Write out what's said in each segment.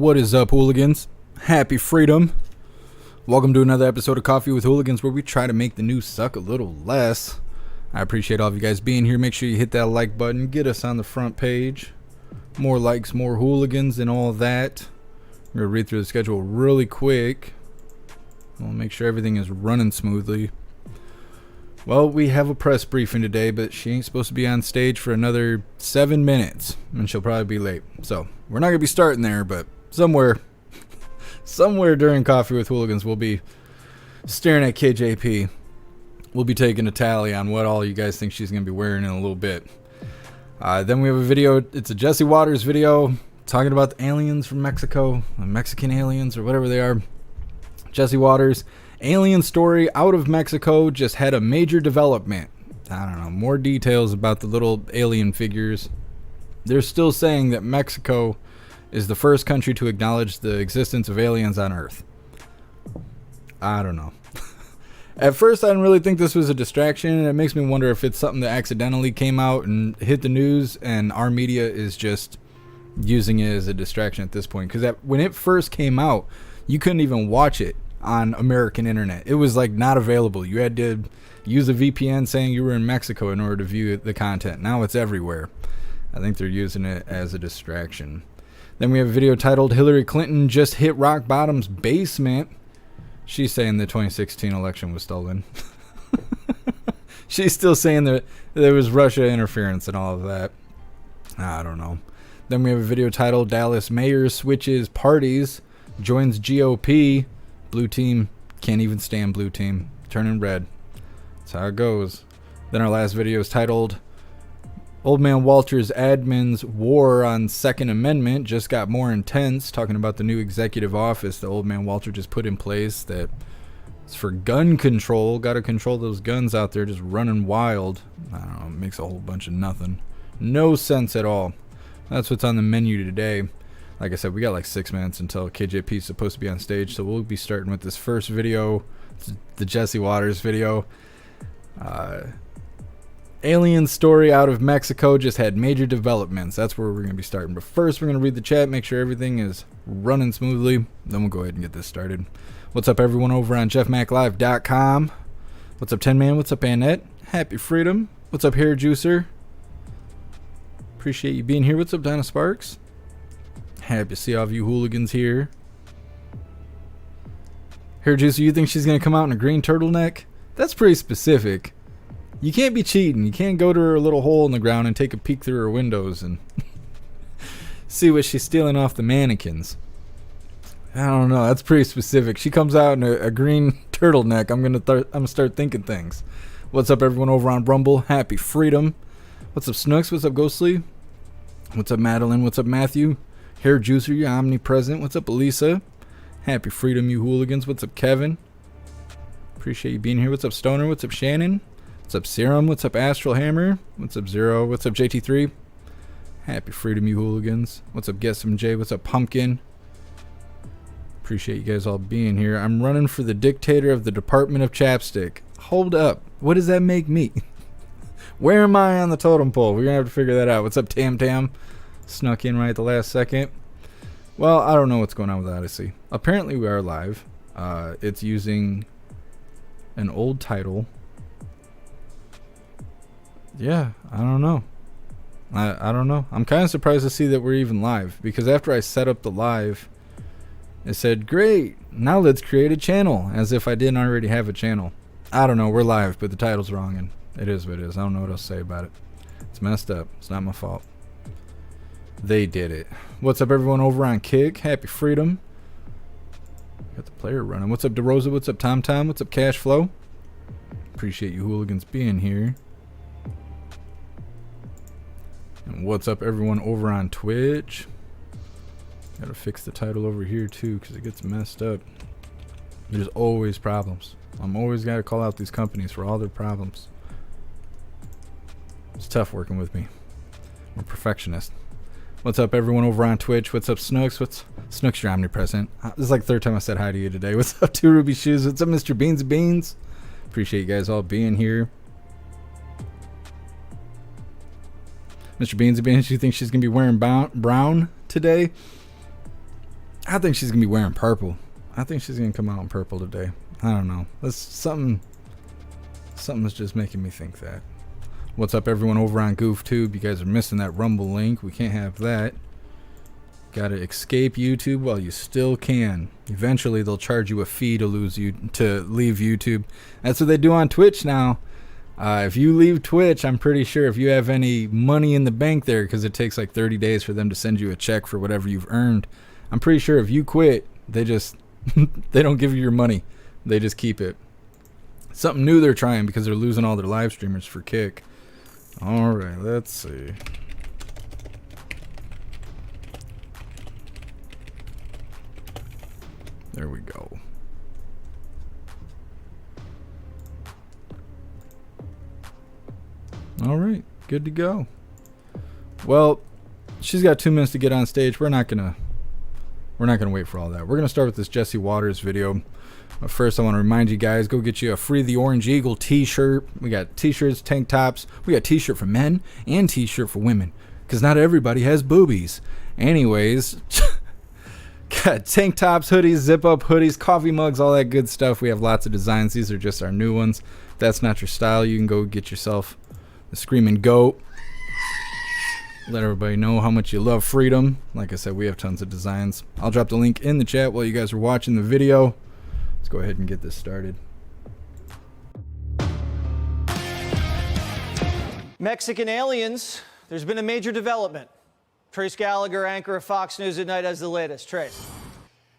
What is up, hooligans? Happy freedom. Welcome to another episode of Coffee with Hooligans, where we try to make the news suck a little less. I appreciate all of you guys being here. Make sure you hit that like button. Get us on the front page. More likes, more hooligans, and all that. I'm going to read through the schedule really quick. We'll make sure everything is running smoothly. Well, we have a press briefing today, but she ain't supposed to be on stage for another 7 minutes, and she'll probably be late. So, we're not going to be starting there, but somewhere during Coffee with Hooligans, we'll be staring at KJP. We'll be taking a tally on what all you guys think she's going to be wearing in a little bit. Then we have a video. It's a Jesse Waters video talking about the aliens from Mexico, the Mexican aliens or whatever they are. Jesse Waters, alien story out of Mexico, just had a major development. I don't know, more details about the little alien figures. They're still saying that Mexico is the first country to acknowledge the existence of aliens on Earth. I don't know. At first, I didn't really think this was a distraction, and it makes me wonder if it's something that accidentally came out and hit the news, and our media is just using it as a distraction at this point. Because when it first came out, you couldn't even watch it on American internet. It was like not available. You had to use a VPN saying you were in Mexico in order to view the content. Now it's everywhere. I think they're using it as a distraction. Then we have a video titled Hillary Clinton just hit rock bottom's basement. She's saying the 2016 election was stolen. She's still saying that there was Russia interference and all of that. I don't know. Then we have a video titled Dallas Mayor switches parties, joins GOP. Blue team can't even stand blue team. Turning red. That's how it goes. Then our last video is titled Old Man Walter's admin's war on Second Amendment just got more intense, talking about the new executive office that Old Man Walter just put in place that is for gun control. Got to control those guns out there just running wild. I don't know, it makes a whole bunch of nothing. No sense at all. That's what's on the menu today. Like I said, we got like 6 minutes until KJP is supposed to be on stage, so we'll be starting with this first video, the Jesse Waters video. Alien story out of Mexico just had major developments. That's where we're going to be starting. But first, we're going to read the chat, make sure everything is running smoothly. Then we'll go ahead and get this started. What's up, everyone, over on jeffmaclive.com? What's up, 10 Man? What's up, Annette? Happy freedom. What's up, Hair Juicer? Appreciate you being here. What's up, Donna Sparks? Happy to see all of you hooligans here. Hair Juicer, you think she's going to come out in a green turtleneck? That's pretty specific. You can't be cheating. You can't go to her little hole in the ground and take a peek through her windows and see what she's stealing off the mannequins. I don't know. That's pretty specific. She comes out in a green turtleneck. I'm gonna start thinking things. What's up, everyone over on Rumble? Happy freedom. What's up, Snooks? What's up, Ghostly? What's up, Madeline? What's up, Matthew? Hair Juicer, you're omnipresent. What's up, Elisa? Happy freedom, you hooligans. What's up, Kevin? Appreciate you being here. What's up, Stoner? What's up, Shannon? What's up, Serum? What's up, Astral Hammer? What's up, Zero? What's up, JT3? Happy freedom, you hooligans. What's up, Guess Some J? What's up, Pumpkin? Appreciate you guys all being here. I'm running for the dictator of the Department of Chapstick. Hold up. What does that make me? Where am I on the totem pole? We're going to have to figure that out. What's up, Tam Tam? Snuck in right at the last second. Well, I don't know what's going on with Odyssey. Apparently, we are live. It's using an old title. Yeah, I don't know. I don't know. I'm kind of surprised to see that we're even live, because after I set up the live, it said, great, now let's create a channel, as if I didn't already have a channel. I don't know, we're live, but the title's wrong, and it is what it is. I don't know what else to say about it. It's messed up. It's not my fault. They did it. What's up, everyone over on Kick? Happy freedom. Got the player running. What's up, DeRosa? What's up, Tom Tom? What's up, Cash Flow? Appreciate you hooligans being here. And what's up, everyone over on Twitch? Gotta fix the title over here too, because it gets messed up. There's always problems. I'm always gotta call out these companies for all their problems. It's tough working with me. I'm a perfectionist. What's up, everyone over on Twitch? What's up, Snooks? What's Snooks? You're omnipresent. This is like the third time I said hi to you today. What's up, Two Ruby Shoes? What's up, Mr. Beans Beans? Appreciate you guys all being here. Mr. Beans and Beans, you think she's going to be wearing brown today? I think she's gonna be wearing purple. I think she's gonna come out in purple today. I don't know. That's something's just making me think that. What's up, everyone over on GoofTube? You guys are missing that Rumble link. We can't have that. Gotta escape YouTube while you still can. Eventually, they'll charge you a fee to leave YouTube. That's what they do on Twitch now. If you leave Twitch, I'm pretty sure if you have any money in the bank there, because it takes like 30 days for them to send you a check for whatever you've earned. I'm pretty sure if you quit, they just they don't give you your money. They just keep it. Something new they're trying because they're losing all their live streamers for Kick. All right, let's see. There we go. All right, good to go. Well, she's got 2 minutes to get on stage. We're not gonna wait for all that. We're gonna start with this Jesse Waters video. But first, I want to remind you guys, go get you a Free the Orange Eagle t-shirt. We got t-shirts, tank tops. We got t-shirt for men and t-shirt for women, because not everybody has boobies. Anyways, got tank tops, hoodies, zip-up hoodies, coffee mugs, all that good stuff. We have lots of designs. These are just our new ones. If that's not your style, you can go get yourself the Screaming Goat. Let everybody know how much you love freedom. Like I said, we have tons of designs. I'll drop the link in the chat while you guys are watching the video. Let's go ahead and get this started. Mexican aliens, there's been a major development. Trace Gallagher, anchor of Fox News at Night, has the latest. Trace.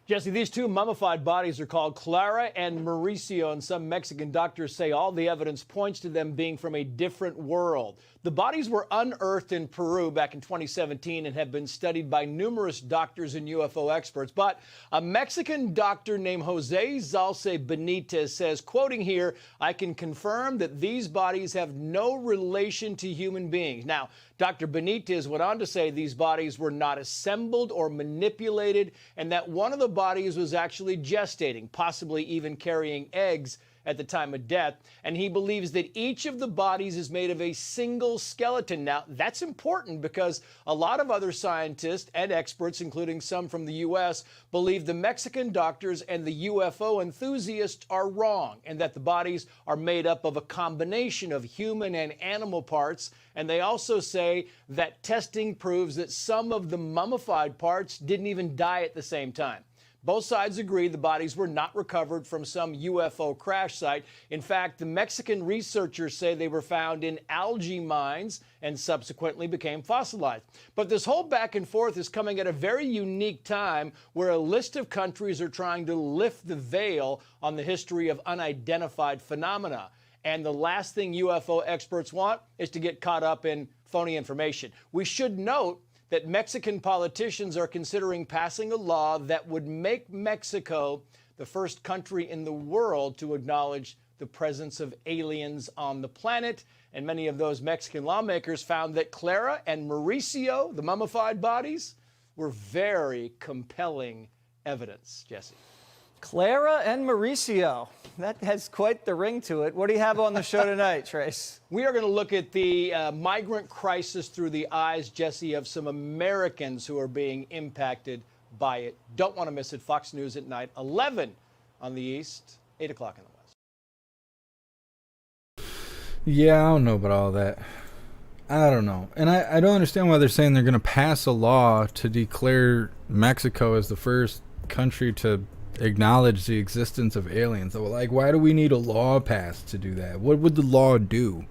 Jesse, these two mummified bodies are called Clara and Mauricio, and some Mexican doctors say all the evidence points to them being from a different world. The bodies were unearthed in Peru back in 2017 and have been studied by numerous doctors and UFO experts. But a Mexican doctor named Jose Zalce Benitez says, quoting here, "I can confirm that these bodies have no relation to human beings." Now, Dr. Benitez went on to say these bodies were not assembled or manipulated, and that one of the bodies was actually gestating, possibly even carrying eggs at the time of death. And he believes that each of the bodies is made of a single skeleton. Now, that's important because a lot of other scientists and experts, including some from the U.S., believe the Mexican doctors and the UFO enthusiasts are wrong, and that the bodies are made up of a combination of human and animal parts. And they also say that testing proves that some of the mummified parts didn't even die at the same time. Both sides agree the bodies were not recovered from some UFO crash site. In fact, the Mexican researchers say they were found in algae mines and subsequently became fossilized. But this whole back and forth is coming at a very unique time where a list of countries are trying to lift the veil on the history of unidentified phenomena. And the last thing UFO experts want is to get caught up in phony information. We should note that Mexican politicians are considering passing a law that would make Mexico the first country in the world to acknowledge the presence of aliens on the planet. And many of those Mexican lawmakers found that Clara and Mauricio, the mummified bodies, were very compelling evidence. Jesse. Clara and Mauricio. That has quite the ring to it. What do you have on the show tonight, Trace? We are going to look at the migrant crisis through the eyes, Jesse, of some Americans who are being impacted by it. Don't want to miss it. Fox News at Night, 11 on the East, 8 o'clock in the West. Yeah, I don't know about all that. I don't know. And I don't understand why they're saying they're going to pass a law to declare Mexico as the first country to acknowledge the existence of aliens. Like, why do we need a law passed to do that? What would the law do?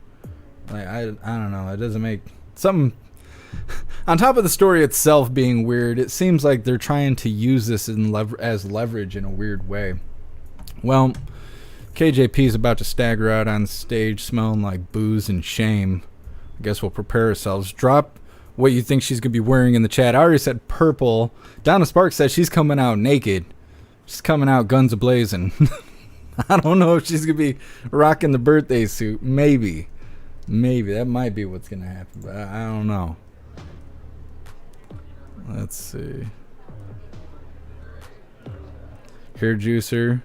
Like, I don't know. It doesn't make something. On top of the story itself being weird, it seems like they're trying to use this as leverage in a weird way. Well, KJP is about to stagger out on stage smelling like booze and shame. I guess we'll prepare ourselves. Drop what you think she's going to be wearing in the chat. I already said purple. Donna Sparks says she's coming out naked. She's coming out guns a-blazing. I don't know if she's going to be rocking the birthday suit. Maybe. That might be what's going to happen, but I don't know. Let's see. Hair juicer.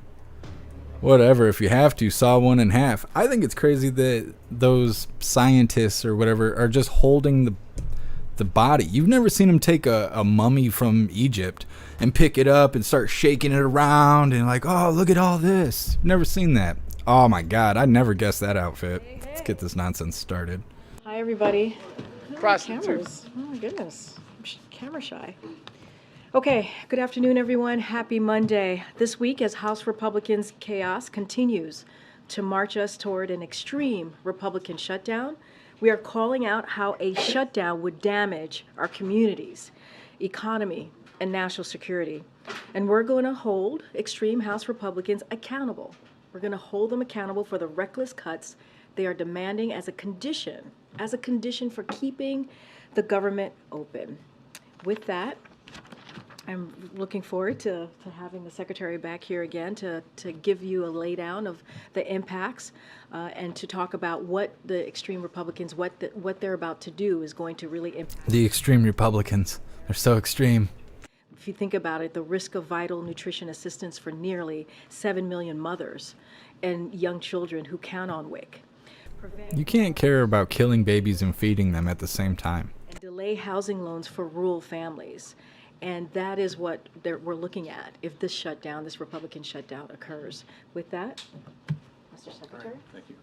Whatever, if you have to, saw one in half. I think it's crazy that those scientists or whatever are just holding the body. You've never seen him take a mummy from Egypt and pick it up and start shaking it around and like, oh, look at all this. Never seen that. Oh my God, I never guessed that outfit. Let's get this nonsense started. Hi, everybody. Prostitute. Cameras. Oh my goodness, I'm camera shy. Okay, good afternoon, everyone. Happy Monday. This week, as House Republicans' chaos continues to march us toward an extreme Republican shutdown, we are calling out how a shutdown would damage our communities, economy, and national security. And we're going to hold extreme House Republicans accountable. We're going to hold them accountable for the reckless cuts they are demanding as a condition for keeping the government open. With that, I'm looking forward to having the Secretary back here again to give you a laydown of the impacts and to talk about what the extreme Republicans, what they're about to do is going to really impact. The extreme Republicans. They're so extreme. If you think about it, the risk of vital nutrition assistance for nearly 7 million mothers and young children who count on WIC. You can't care about killing babies and feeding them at the same time. And delay housing loans for rural families. And that is what we're looking at if this shutdown, this Republican shutdown occurs. With that, Mr. Secretary. Right, thank you.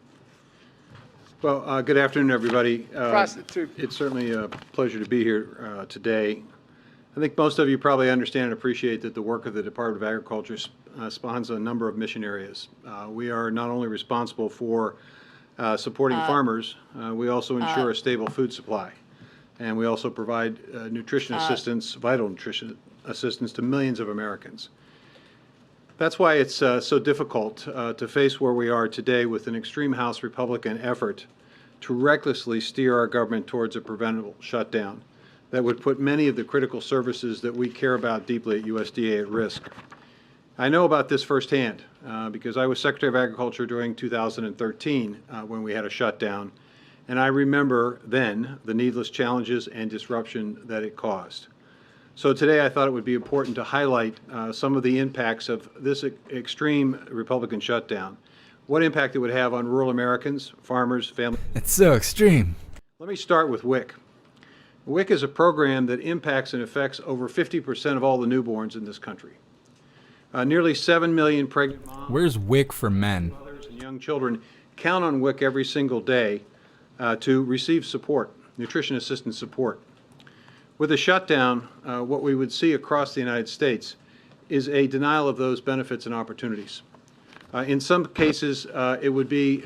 Well, good afternoon, everybody. Prostitute. It's certainly a pleasure to be here today. I think most of you probably understand and appreciate that the work of the Department of Agriculture spawns a number of mission areas. We are not only responsible for supporting farmers, we also ensure a stable food supply. And we also provide nutrition assistance, vital nutrition assistance to millions of Americans. That's why it's so difficult to face where we are today with an extreme House Republican effort to recklessly steer our government towards a preventable shutdown that would put many of the critical services that we care about deeply at USDA at risk. I know about this firsthand because I was Secretary of Agriculture during 2013 when we had a shutdown. And I remember then the needless challenges and disruption that it caused. So today I thought it would be important to highlight some of the impacts of this extreme Republican shutdown, what impact it would have on rural Americans, farmers, families. It's so extreme. Let me start with WIC. WIC is a program that impacts and affects over 50% of all the newborns in this country. Nearly 7 million pregnant moms, Where's WIC for men? mothers, and young children count on WIC every single day to receive support, nutrition assistance support. With a shutdown, what we would see across the United States is a denial of those benefits and opportunities. In some cases, it would be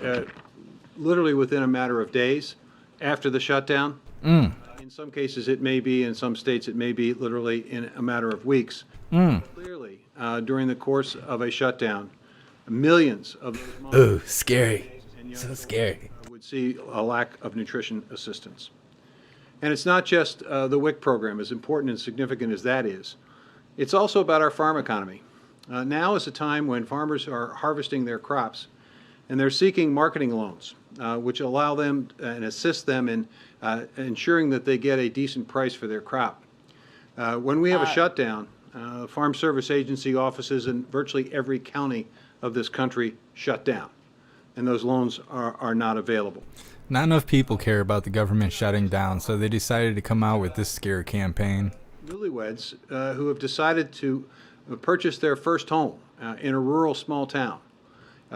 literally within a matter of days after the shutdown. In some cases, it may be, in some states, it may be literally in a matter of weeks. Clearly, during the course of a shutdown, millions of those mothers Ooh, scary. and young So children scary. would see a lack of nutrition assistance. And it's not just the WIC program, as important and significant as that is. It's also about our farm economy. Now is a time when farmers are harvesting their crops and they're seeking marketing loans, which allow them and assist them in ensuring that they get a decent price for their crop. When we have a shutdown, Farm Service Agency offices in virtually every county of this country shut down, and those loans are not available. Not enough people care about the government shutting down, so they decided to come out with this scare campaign. Newlyweds who have decided to purchase their first home in a rural small town.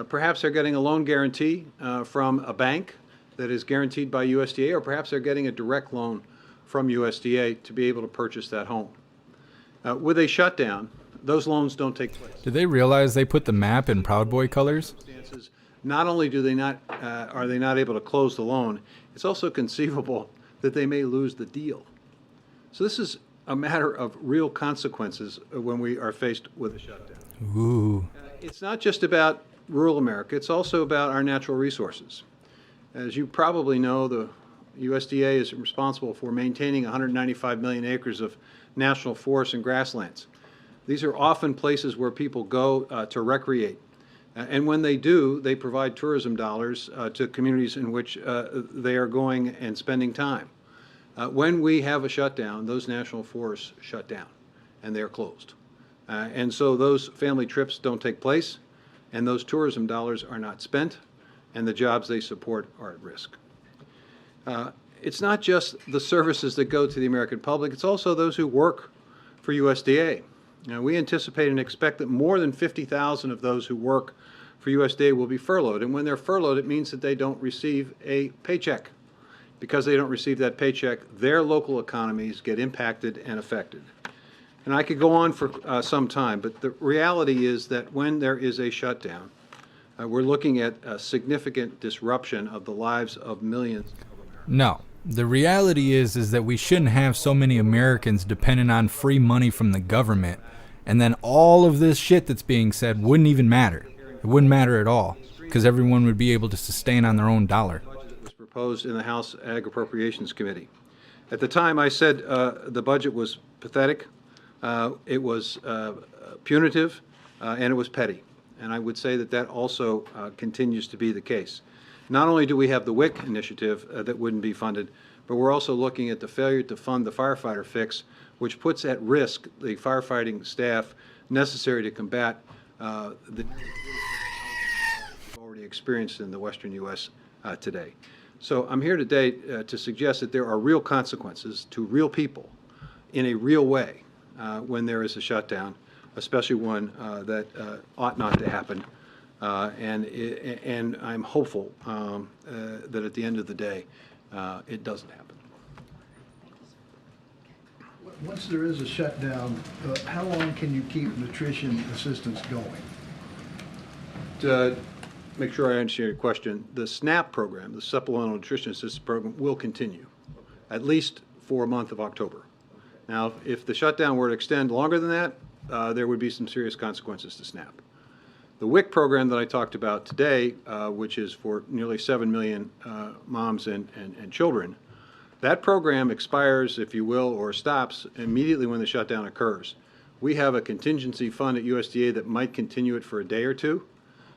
Perhaps they're getting a loan guarantee from a bank that is guaranteed by USDA, or perhaps they're getting a direct loan from USDA to be able to purchase that home. With a shutdown, those loans don't take place. Did they realize they put the map in Proud Boy colors? Not only do they not are they not able to close the loan, it's also conceivable that they may lose the deal. So this is a matter of real consequences when we are faced with a shutdown. Ooh. It's not just about rural America, it's also about our natural resources. As you probably know, the USDA is responsible for maintaining 195 million acres of national forests and grasslands. These are often places where people go to recreate. And when they do, they provide tourism dollars to communities in which they are going and spending time. When we have a shutdown, those national forests shut down and they're closed. And so those family trips don't take place, and those tourism dollars are not spent, and the jobs they support are at risk. it's not just the services that go to the American public, it's also those who work for USDA. Now, we anticipate and expect that more than 50,000 of those who work for USDA will be furloughed. And when they're furloughed, it means that they don't receive a paycheck. Because they don't receive that paycheck, their local economies get impacted and affected. And I could go on for some time, but the reality is that when there is a shutdown, we're looking at a significant disruption of the lives of millions of Americans. No. The reality is that we shouldn't have so many Americans dependent on free money from the government, and then all of this shit that's being said wouldn't even matter. It wouldn't matter at all, because everyone would be able to sustain on their own dollar. It was proposed in the House Ag Appropriations Committee. At the time, I said the budget was pathetic, it was punitive, and it was petty. And I would say that that also continues to be the case. Not only do we have the WIC initiative that wouldn't be funded, but we're also looking at the failure to fund the firefighter fix, which puts at risk the firefighting staff necessary to combat the we've already experienced in the western U.S. Today. So I'm here today to suggest that there are real consequences to real people in a real way when there is a shutdown, especially one that ought not to happen. And I'm hopeful that at the end of the day, it doesn't happen. Once there is a shutdown, how long can you keep nutrition assistance going? To make sure I understand your question, the SNAP program, the Supplemental Nutrition Assistance Program, will continue, at least for a month of October. Now, if the shutdown were to extend longer than that, there would be some serious consequences to SNAP. The WIC program that I talked about today, which is for nearly 7 million moms and children, that program expires, if you will, or stops immediately when the shutdown occurs. We have a contingency fund at USDA that might continue it for a day or two.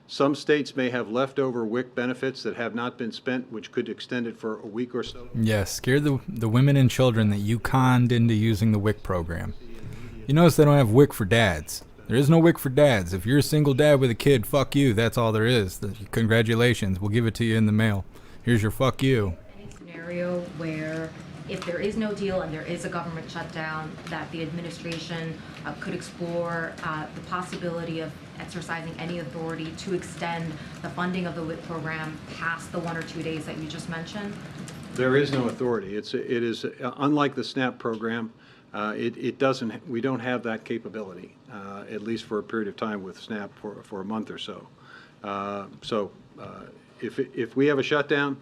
Some states may have leftover WIC benefits that have not been spent, which could extend it for a week or so. Yeah, scare the women and children that you conned into using the WIC program. You notice they don't have WIC for dads. There is no WIC for dads. If you're a single dad with a kid, fuck you. That's all there is. Congratulations. We'll give it to you in the mail. Here's your fuck you. Any scenario where if there is no deal and there is a government shutdown, that the administration could explore the possibility of exercising any authority to extend the funding of the WIC program past the 1 or 2 days that you just mentioned? There is no authority. It is unlike the SNAP program. We don't have that capability, at least for a period of time with SNAP for a month or so. If we have a shutdown,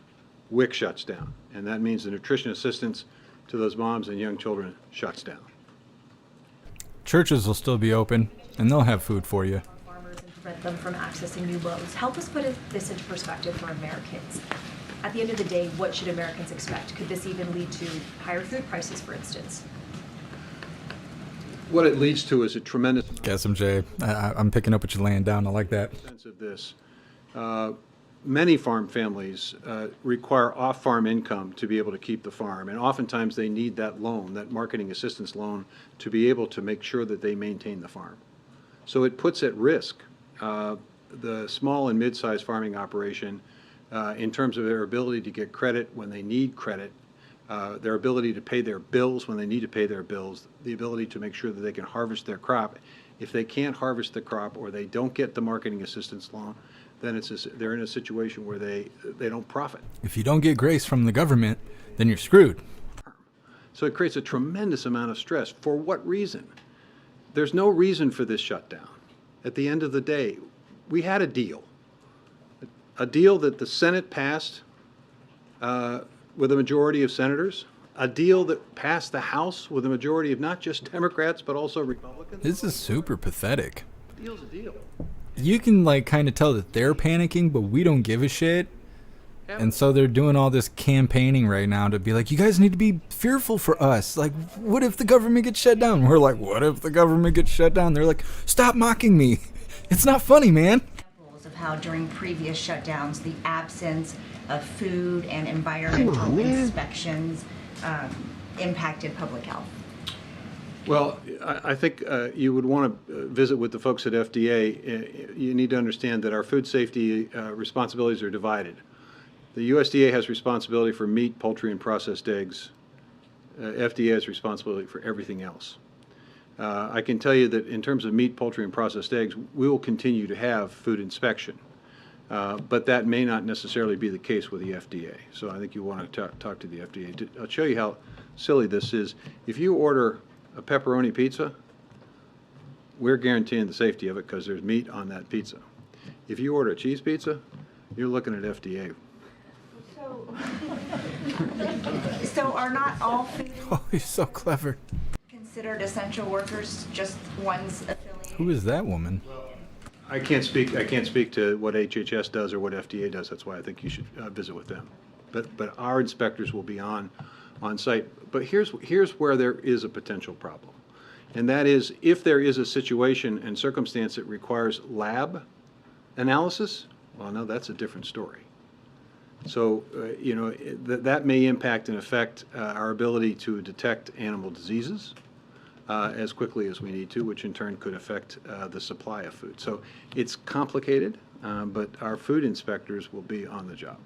WIC shuts down, and that means the nutrition assistance to those moms and young children shuts down. Churches will still be open, and they'll have food for you. Farmers and prevent them from accessing new loans. Help us put this into perspective for Americans. At the end of the day, what should Americans expect? Could this even lead to higher food prices, for instance? What it leads to is a tremendous Guess him, Jay. I'm picking up what you're laying down. I like that. sense of this. Many farm families require off-farm income to be able to keep the farm, and oftentimes they need that loan, that marketing assistance loan, to be able to make sure that they maintain the farm. So it puts at risk the small and mid-sized farming operation in terms of their ability to get credit when they need credit, their ability to pay their bills when they need to pay their bills, the ability to make sure that they can harvest their crop. If they can't harvest the crop or they don't get the marketing assistance loan, then they're in a situation where they don't profit. If you don't get grace from the government, then you're screwed. So it creates a tremendous amount of stress. For what reason? There's no reason for this shutdown. At the end of the day, we had a deal that the Senate passed with a majority of senators, a deal that passed the House with a majority of not just Democrats but also Republicans. This is super pathetic. A deal's a deal. You can kind of tell that they're panicking, but we don't give a shit. And so they're doing all this campaigning right now to be like, you guys need to be fearful for us. Like, what if the government gets shut down? We're like, what if the government gets shut down? They're like, stop mocking me. It's not funny, man. Examples of how during previous shutdowns, the absence of food and environmental inspections impacted public health. Well, I think you would want to visit with the folks at FDA. You need to understand that our food safety responsibilities are divided. The USDA has responsibility for meat, poultry, and processed eggs. FDA has responsibility for everything else. I can tell you that in terms of meat, poultry, and processed eggs, we will continue to have food inspection. But that may not necessarily be the case with the FDA. So I think you want to talk to the FDA. I'll show you how silly this is. If you order a pepperoni pizza, we're guaranteeing the safety of it because there's meat on that pizza. If you order a cheese pizza, you're looking at FDA. So are not all food Oh, he's so clever. considered essential workers, just ones affiliated? Who is that woman? I can't speak to what HHS does or what FDA does. That's why I think you should visit with them. But our inspectors will be on site. But here's where there is a potential problem. And that is if there is a situation and circumstance that requires lab analysis, well, no, that's a different story. So, that may impact and affect our ability to detect animal diseases as quickly as we need to, which in turn could affect the supply of food. So it's complicated, but our food inspectors will be on the job.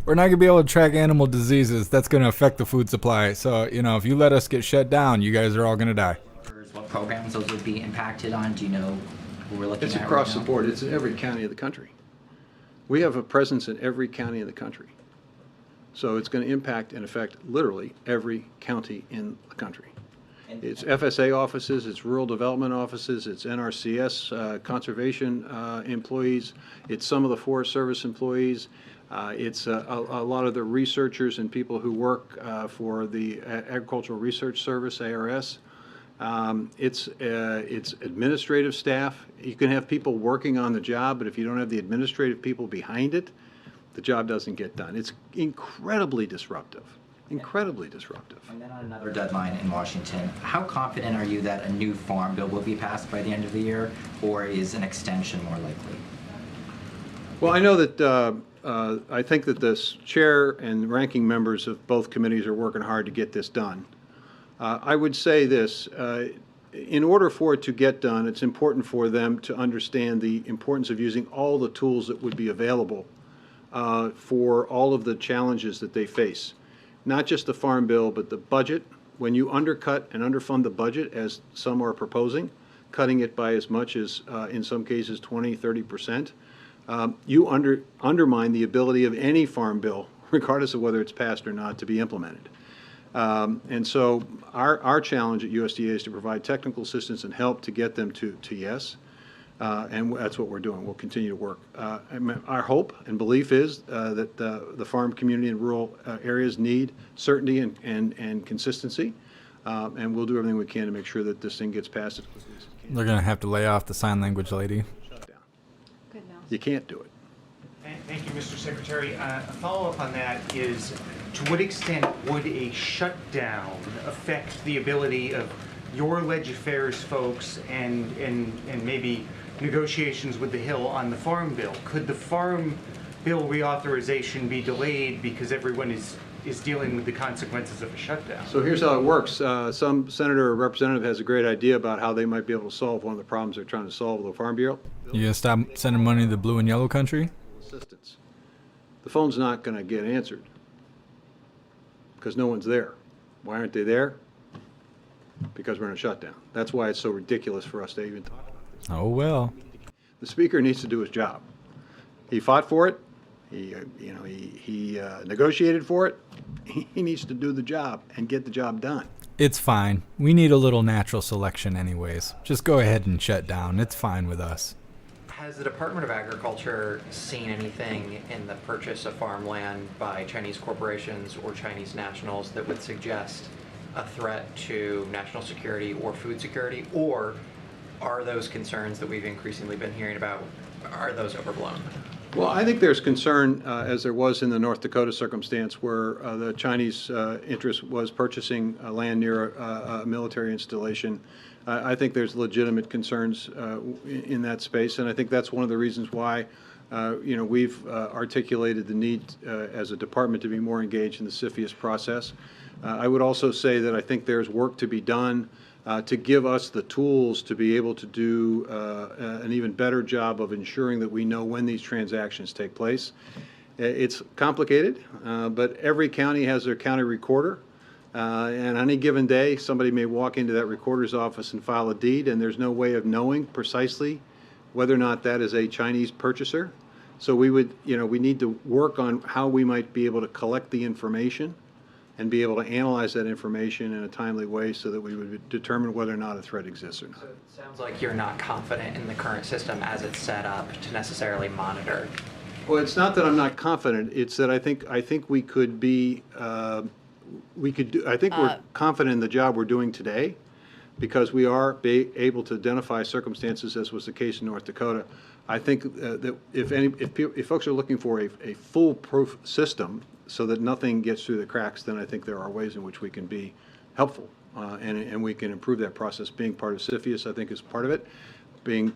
We're not going to be able to track animal diseases. That's going to affect the food supply. So, if you let us get shut down, you guys are all going to die. What programs those would be impacted on? Do you know who we're looking at? It's across the board. It's in every county of the country. We have a presence in every county of the country. So it's going to impact and affect literally every county in the country. It's FSA offices, it's rural development offices, it's NRCS conservation employees, it's some of the Forest Service employees, it's a lot of the researchers and people who work for the Agricultural Research Service, ARS. It's administrative staff. You can have people working on the job, but if you don't have the administrative people behind it, the job doesn't get done. It's incredibly disruptive. Incredibly disruptive. And then on another deadline in Washington, how confident are you that a new farm bill will be passed by the end of the year, or is an extension more likely? Well, I know that I think that the chair and ranking members of both committees are working hard to get this done. I would say this, in order for it to get done, it's important for them to understand the importance of using all the tools that would be available for all of the challenges that they face. Not just the farm bill, but the budget. When you undercut and underfund the budget, as some are proposing, cutting it by as much as, in some cases, 20, 30%, you undermine the ability of any farm bill, regardless of whether it's passed or not, to be implemented. And so our challenge at USDA is to provide technical assistance and help to get them to yes. And that's what we're doing. We'll continue to work. Our hope and belief is that the farm community in rural areas need certainty and consistency. And we'll do everything we can to make sure that this thing gets passed as quickly as we can. They're going to have to lay off the sign language lady. Shut down. You can't do it. Thank you, Mr. Secretary. A follow-up on that is, to what extent would a shutdown affect the ability of your leg affairs folks and maybe negotiations with the Hill on the Farm Bill? Could the Farm Bill reauthorization be delayed because everyone is dealing with the consequences of a shutdown? So here's how it works. Some senator or representative has a great idea about how they might be able to solve one of the problems they're trying to solve with the Farm Bureau. You going to stop sending money to the blue and yellow country? Assistance. The phone's not going to get answered because no one's there. Why aren't they there? Because we're in a shutdown. That's why it's so ridiculous for us to even talk about this. Oh, well. The speaker needs to do his job. He fought for it. He negotiated for it. He needs to do the job and get the job done. It's fine. We need a little natural selection anyways. Just go ahead and shut down. It's fine with us. Has the Department of Agriculture seen anything in the purchase of farmland by Chinese corporations or Chinese nationals that would suggest a threat to national security or food security? Or are those concerns that we've increasingly been hearing about, are those overblown? Well, I think there's concern, as there was in the North Dakota circumstance, where the Chinese interest was purchasing land near a military installation. I think there's legitimate concerns in that space, and I think that's one of the reasons why we've articulated the need as a department to be more engaged in the CFIUS process. I would also say that I think there's work to be done to give us the tools to be able to do an even better job of ensuring that we know when these transactions take place. It's complicated, but every county has their county recorder. And on any given day, somebody may walk into that recorder's office and file a deed, and there's no way of knowing precisely whether or not that is a Chinese purchaser. So we would, we need to work on how we might be able to collect the information and be able to analyze that information in a timely way so that we would determine whether or not a threat exists or not. So it sounds like you're not confident in the current system as it's set up to necessarily monitor. Well, it's not that I'm not confident. It's that I think we could be, I think we're confident in the job we're doing today because we are able to identify circumstances, as was the case in North Dakota. I think that if folks are looking for a foolproof system so that nothing gets through the cracks, then I think there are ways in which we can be helpful and we can improve that process. Being part of CFIUS, I think, is part of it. Being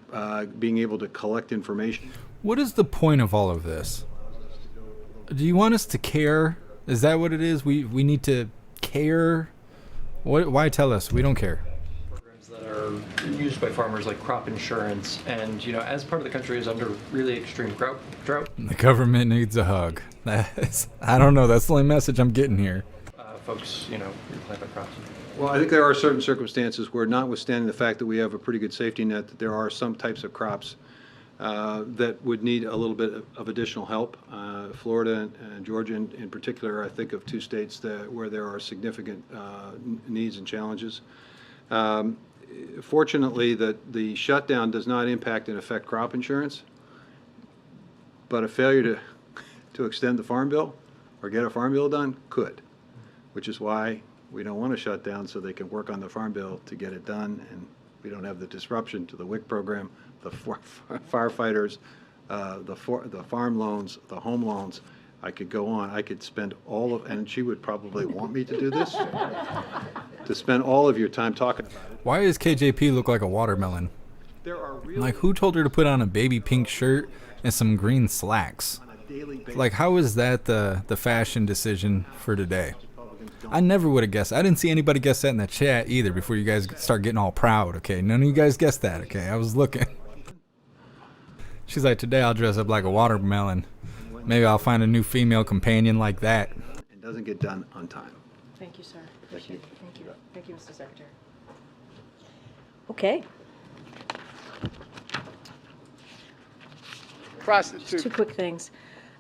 able to collect information. What is the point of all of this? Do you want us to care? Is that what it is? We need to care? Why tell us? We don't care. Programs that are used by farmers like crop insurance, and as part of the country is under really extreme drought. The government needs a hug. I don't know. That's the only message I'm getting here. Folks, replant their crops. Well, I think there are certain circumstances where, notwithstanding the fact that we have a pretty good safety net, that there are some types of crops that would need a little bit of additional help. Florida and Georgia in particular, I think of two states where there are significant needs and challenges. Fortunately, the shutdown does not impact and affect crop insurance, but a failure to extend the farm bill or get a farm bill done could, which is why we don't want to shut down, so they can work on the farm bill to get it done, and we don't have the disruption to the WIC program, the firefighters, the farm loans, the home loans. I could go on. I could spend and she would probably want me to do this, to spend all of your time talking about it. Why does KJP look like a watermelon? There are really, like, who told her to put on a baby pink shirt and some green slacks? Like, how is that the fashion decision for today? I never would have guessed. I didn't see anybody guess that in the chat either before you guys start getting all proud, okay? None of you guys guessed that, okay? I was looking. She's like, today I'll dress up like a watermelon. Maybe I'll find a new female companion like that. It doesn't get done on time. Thank you, sir. Appreciate it. Thank you. Thank you, Mr. Secretary. Okay. Just two quick things.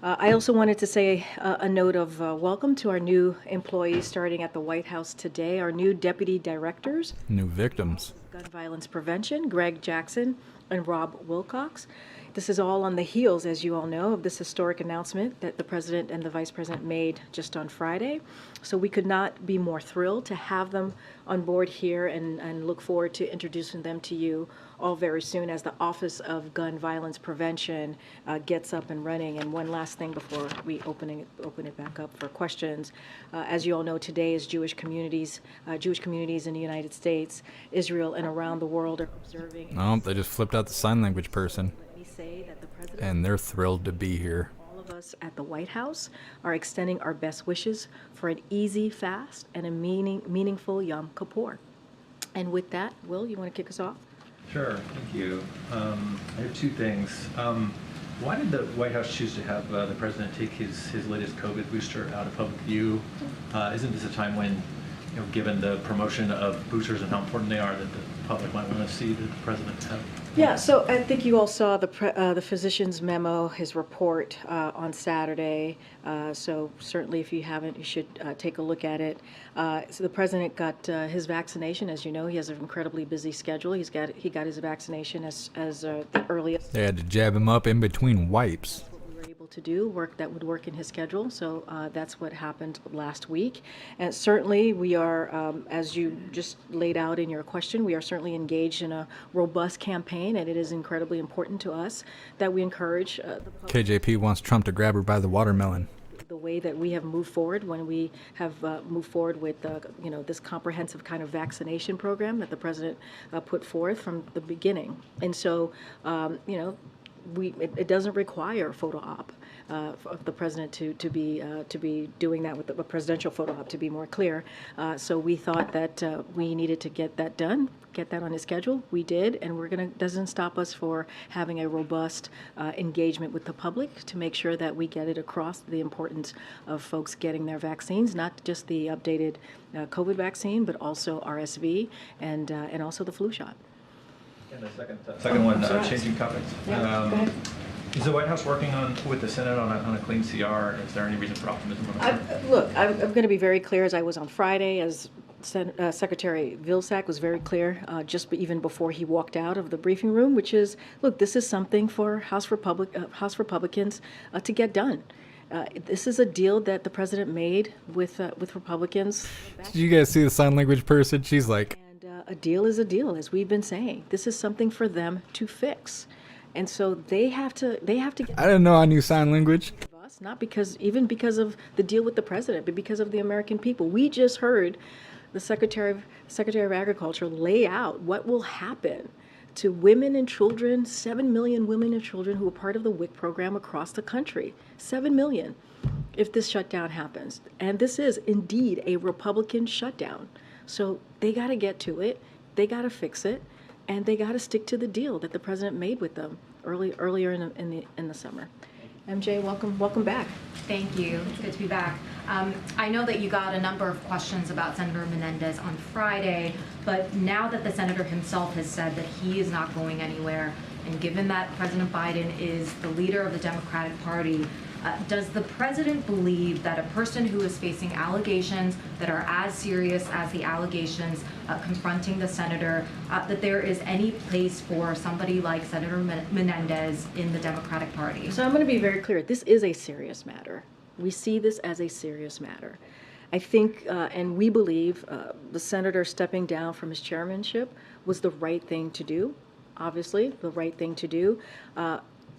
I also wanted to say a note of welcome to our new employees starting at the White House today, our new deputy directors. New victims. Gun violence prevention, Greg Jackson and Rob Wilcox. This is all on the heels, as you all know, of this historic announcement that the President and the Vice President made just on Friday. So we could not be more thrilled to have them on board here and look forward to introducing them to you all very soon as the Office of Gun Violence Prevention gets up and running. And one last thing before we open it back up for questions. As you all know, today is Jewish communities in the United States, Israel, and around the world are observing. No, they just flipped out the sign language person. Let me say that the President and they're thrilled to be here. All of us at the White House are extending our best wishes for an easy fast and a meaningful Yom Kippur. And with that, Will, you want to kick us off? Sure, thank you. I have two things. Why did the White House choose to have the President take his latest COVID booster out of public view? Isn't this a time when, given the promotion of boosters and how important they are, that the public might want to see the President have? Yeah, so I think you all saw the physician's memo, his report on Saturday. So certainly, if you haven't, you should take a look at it. So the president got his vaccination. As you know, he has an incredibly busy schedule. He got his vaccination as the earliest. They had to jab him up in between wipes. To do work that would work in his schedule. So that's what happened last week. And certainly we are, as you just laid out in your question, we are certainly engaged in a robust campaign, and it is incredibly important to us that we encourage the public. KJP wants Trump to grab her by the watermelon. The way that we have moved forward when we have moved forward with this comprehensive kind of vaccination program that the president put forth from the beginning. And so it doesn't require a photo op of the president to be doing that with a presidential photo op, to be more clear. So we thought that we needed to get that done, get that on his schedule. We did, and doesn't stop us for having a robust engagement with the public to make sure that we get it across the importance of folks getting their vaccines, not just the updated COVID vaccine, but also RSV and also the flu shot. And the second one, changing topics. Yeah, go ahead. Is the White House working with the Senate on a clean CR? Is there any reason for optimism on that? Look, I'm going to be very clear, as I was on Friday, as Secretary Vilsack was very clear just even before he walked out of the briefing room, which is, look, this is something for House Republicans to get done. This is a deal that the president made with Republicans. Did you guys see the sign language person? She's like, a deal is a deal, as we've been saying. This is something for them to fix, and so they have to get. I didn't know I knew sign language. Us, not because of the deal with the president, but because of the American people. We just heard the Secretary of Agriculture lay out what will happen to women and children, 7 million women and children who are part of the WIC program across the country. 7 million, if this shutdown happens, and this is indeed a Republican shutdown. So they got to get to it, they got to fix it, and they got to stick to the deal that the president made with them earlier in the summer. MJ, welcome back. Thank you. It's good to be back. I know that you got a number of questions about Senator Menendez on Friday, but now that the senator himself has said that he is not going anywhere, and given that President Biden is the leader of the Democratic Party, does the president believe that a person who is facing allegations that are as serious as the allegations confronting the senator, that there is any place for somebody like Senator Menendez in the Democratic Party? So I'm going to be very clear. This is a serious matter. We see this as a serious matter. I think, and we believe, the senator stepping down from his chairmanship was the right thing to do. Obviously, the right thing to do.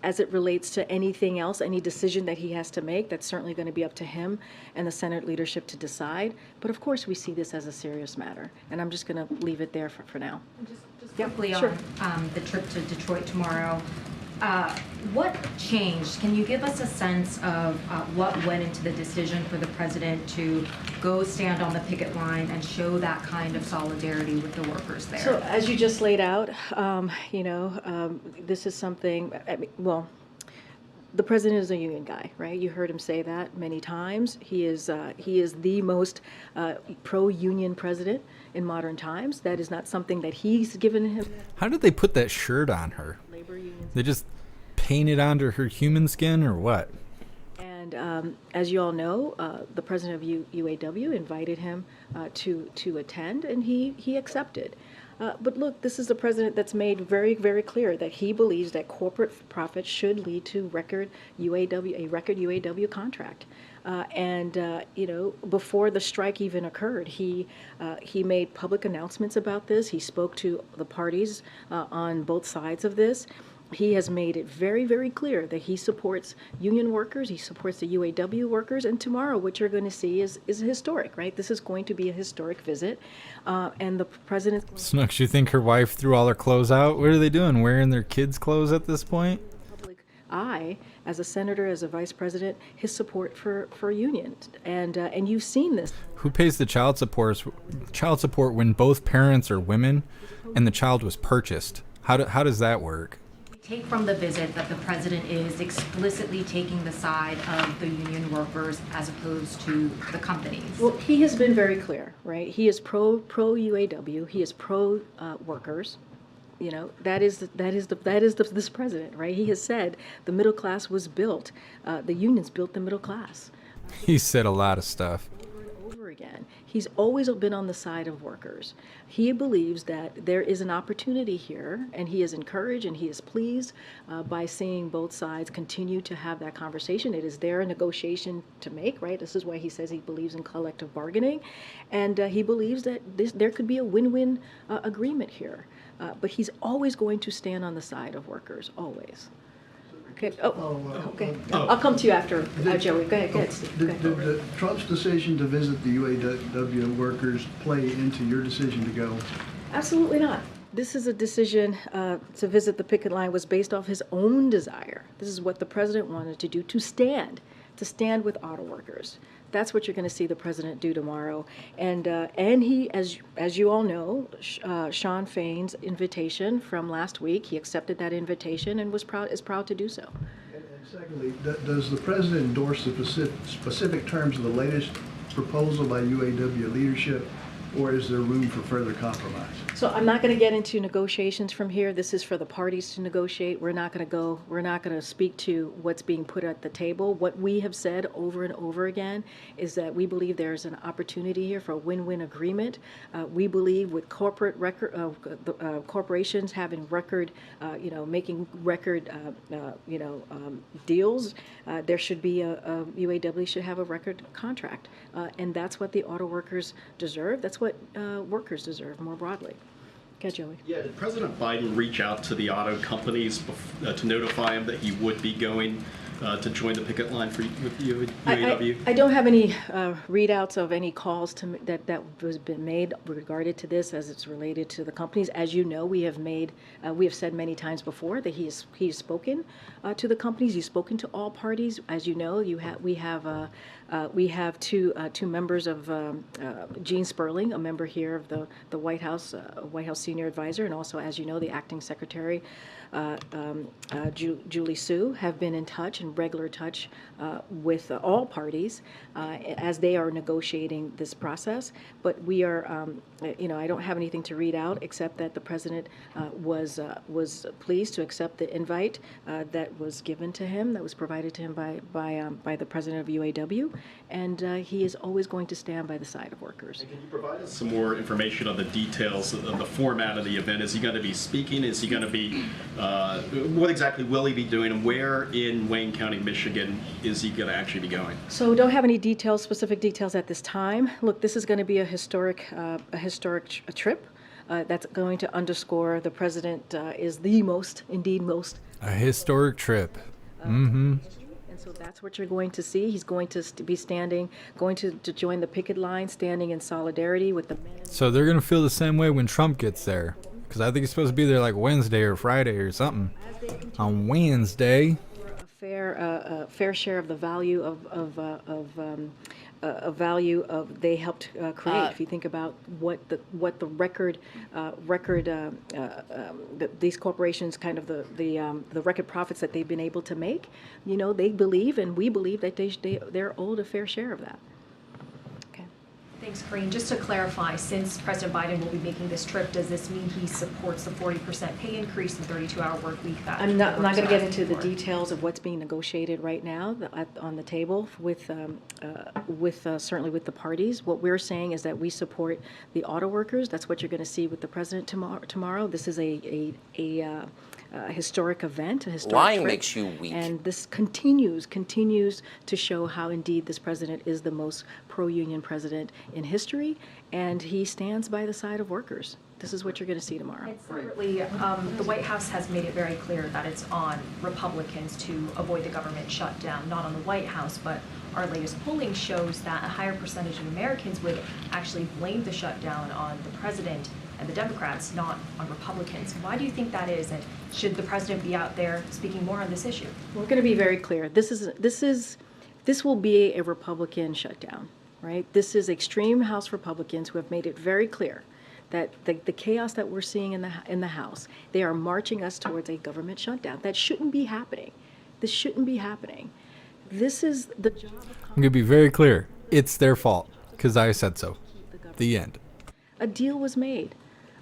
As it relates to anything else, any decision that he has to make, that's certainly going to be up to him and the Senate leadership to decide. But of course, we see this as a serious matter, and I'm just going to leave it there for now. Just quickly sure. on the trip to Detroit tomorrow, what changed? Can you give us a sense of what went into the decision for the president to go stand on the picket line and show that kind of solidarity with the workers there? So as you just laid out, this is something, the president is a union guy, right? You heard him say that many times. He is the most pro-union president in modern times. That is not something that he's given him. How did they put that shirt on her? Labor unions. They just painted onto her human skin or what? And as you all know, the president of UAW invited him to attend, and he accepted. But look, this is a president that's made very, very clear that he believes that corporate profits should lead to a record UAW contract. Before the strike even occurred, he made public announcements about this. He spoke to the parties on both sides of this. He has made it very, very clear that he supports union workers, he supports the UAW workers, and tomorrow what you're going to see is historic, right? This is going to be a historic visit, and the president... Snooks, you think her wife threw all her clothes out? What are they doing, wearing their kids' clothes at this point? Public eye, as a senator, as a vice president, his support for unions, and you've seen this. Who pays the child support when both parents are women and the child was purchased? How does that work? Take from the visit that the president is explicitly taking the side of the union workers as opposed to the companies. Well, he has been very clear, right? He is pro UAW. He is pro workers. You know, that is this president, right? He has said the middle class was built. The unions built the middle class. He said a lot of stuff. Over again. He's always been on the side of workers. He believes that there is an opportunity here, and he is encouraged and he is pleased by seeing both sides continue to have that conversation. It is their negotiation to make, right? This is why he says he believes in collective bargaining, and he believes that there could be a win-win agreement here. But he's always going to stand on the side of workers, always. Okay. Okay. I'll come to you after, Joey. Go ahead, Steve. Did Trump's decision to visit the UAW workers play into your decision to go? Absolutely not. This is a decision to visit the picket line was based off his own desire. This is what the president wanted to do, to stand with auto workers. That's what you're going to see the president do tomorrow. And he, as you all know, Sean Fain's invitation from last week, he accepted that invitation and is proud to do so. And secondly, does the president endorse the specific terms of the latest proposal by UAW leadership, or is there room for further compromise? So I'm not going to get into negotiations from here. This is for the parties to negotiate. We're not going to speak to what's being put at the table. What we have said over and over again is that we believe there's an opportunity here for a win-win agreement. We believe with corporations having record, making record, deals, there should be UAW should have a record contract. And that's what the auto workers deserve. That's what workers deserve more broadly. Okay, Joey. Yeah, did President Biden reach out to the auto companies to notify him that he would be going to join the picket line with UAW? I don't have any readouts of any calls that was been made regarded to this as it's related to the companies. As you know, we have said many times before that he's spoken to the companies. He's spoken to all parties. As you know, we have two members of Gene Sperling, a member here of the White House senior advisor, and also, as you know, the acting secretary, Julie Sue, have been in touch, in regular touch with all parties as they are negotiating this process. But we are, I don't have anything to read out except that the president was pleased to accept the invite that was given to him, that was provided to him by the president of UAW, and he is always going to stand by the side of workers. And can you provide us some more information on the details of the format of the event? Is he going to be speaking? Is he going to be what exactly will he be doing, and where in Wayne County, Michigan, is he going to actually be going? So don't have any specific details at this time. Look, this is going to be a historic trip. That's going to underscore the president is the most. A historic trip. Mm-hmm. And so that's what you're going to see. He's going to be going to join the picket line, standing in solidarity with the men. So they're going to feel the same way when Trump gets there. Because I think he's supposed to be there like Wednesday or Friday or something. On Wednesday. A fair share of the value of they helped create. If you think about what the record these corporations kind of the record profits that they've been able to make, they believe and we believe that they're owed a fair share of that. Thanks, Corinne. Just to clarify, since President Biden will be making this trip, does this mean he supports the 40% pay increase and 32-hour work week? I'm not going to get into the details of what's being negotiated right now on the table with certainly with the parties. What we're saying is that we support the auto workers. That's what you're going to see with the president tomorrow. This is a historic event, a historic Lying trip, makes you weak. and this continues to show how indeed this president is the most pro-union president in history, and he stands by the side of workers. This is what you're going to see tomorrow. And separately, the White House has made it very clear that it's on Republicans to avoid the government shutdown, not on the White House, but our latest polling shows that a higher percentage of Americans would actually blame the shutdown on the president and the Democrats, not on Republicans. Why do you think that is, and should the president be out there speaking more on this issue? We're going to be very clear. This will be a Republican shutdown, right? This is extreme House Republicans who have made it very clear that the chaos that we're seeing in the House, they are marching us towards a government shutdown. That shouldn't be happening. This shouldn't be happening. This is the job of Congress. I'm going to be very clear. It's their fault because I said so. The end. A deal was made.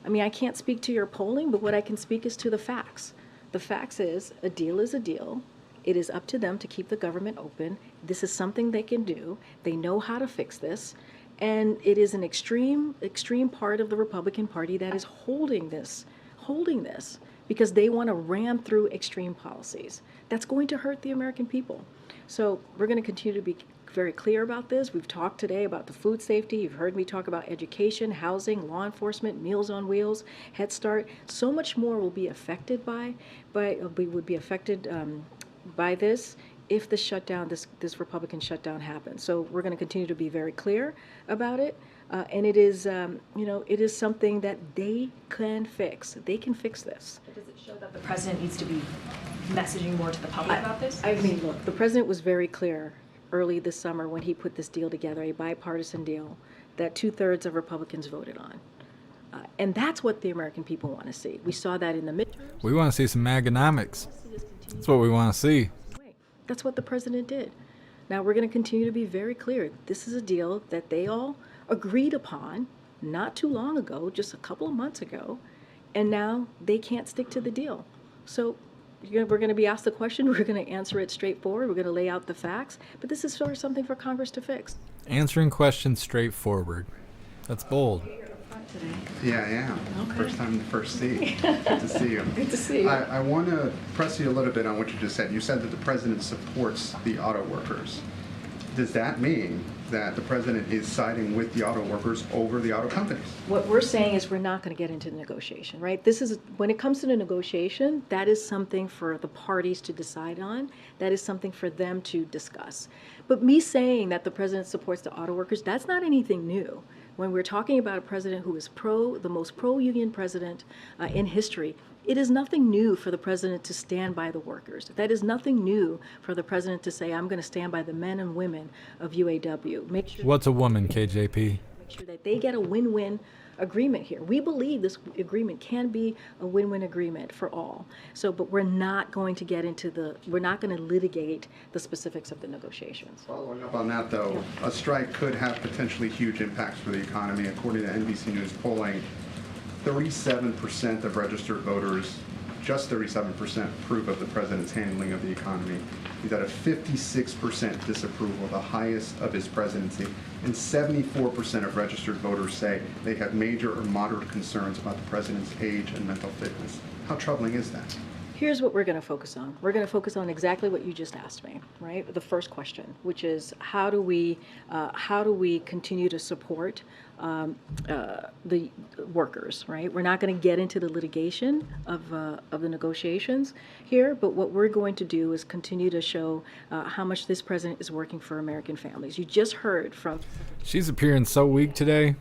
I mean, I can't speak to your polling, but what I can speak is to the facts. The facts is a deal is a deal. It is up to them to keep the government open. This is something they can do. They know how to fix this. And it is an extreme part of the Republican Party that is holding this, because they want to ram through extreme policies. That's going to hurt the American people. So we're going to continue to be very clear about this. We've talked today about the food safety. You've heard me talk about education, housing, law enforcement, Meals on Wheels, Head Start. So much more will be affected by this, if the shutdown, this Republican shutdown happens. So we're going to continue to be very clear about it. And it is, it is something that they can fix. They can fix this. Does it show that the president needs to be messaging more to the public about this? I mean, look, the president was very clear early this summer when he put this deal together, a bipartisan deal that 2/3 of Republicans voted on. And that's what the American people want to see. We saw that in the midterms. We want to see some Maganomics. That's what we want to see. That's what the president did. Now we're going to continue to be very clear. This is a deal that they all agreed upon not too long ago, just a couple of months ago, and now they can't stick to the deal. So we're going to be asked the question. We're going to answer it straightforward. We're going to lay out the facts. But this is sort of something for Congress to fix. Answering questions straightforward. That's bold. Yeah, I am. Okay. First time in the first seat. Good to see you. Good to see you. I want to press you a little bit on what you just said. You said that the president supports the auto workers. Does that mean that the president is siding with the auto workers over the auto companies? What we're saying is we're not going to get into the negotiation, right? This is, when it comes to the negotiation, that is something for the parties to decide on. That is something for them to discuss. But me saying that the president supports the auto workers, that's not anything new. When we're talking about a president who is the most pro-union president in history, it is nothing new for the president to stand by the workers. That is nothing new for the president to say, I'm going to stand by the men and women of UAW. Make sure What's a woman, KJP? make sure that they get a win-win agreement here. We believe this agreement can be a win-win agreement for all. So, but we're not going to get into we're not going to litigate the specifics of the negotiations. Following up on that, though, a strike could have potentially huge impacts for the economy. According to NBC News polling, 37% of registered voters, just 37%, approve of the president's handling of the economy. He's at a 56% disapproval, the highest of his presidency, and 74% of registered voters say they have major or moderate concerns about the president's age and mental fitness. How troubling is that? Here's what we're going to focus on. We're going to focus on exactly what you just asked me, right? The first question, which is how do we continue to support the workers, right? We're not going to get into the litigation of the negotiations here, but what we're going to do is continue to show how much this president is working for American families. You just heard from. She's appearing so weak today.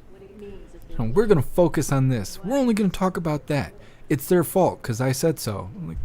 And we're going to focus on this. We're only going to talk about that. It's their fault because I said so. Like,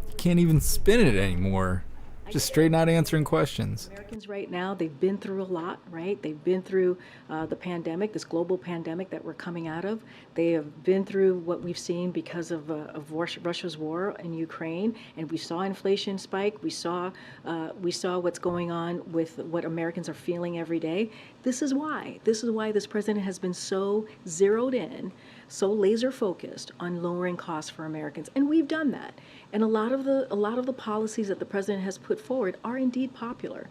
you can't even spin it anymore. Just straight out answering questions. Americans right now, they've been through a lot, right? They've been through the pandemic, this global pandemic that we're coming out of. They have been through what we've seen because of Russia's war in Ukraine, and we saw inflation spike. We saw what's going on with what Americans are feeling every day. This is why this president has been so zeroed in, so laser focused on lowering costs for Americans, and we've done that. And a lot of the policies that the president has put forward are indeed popular.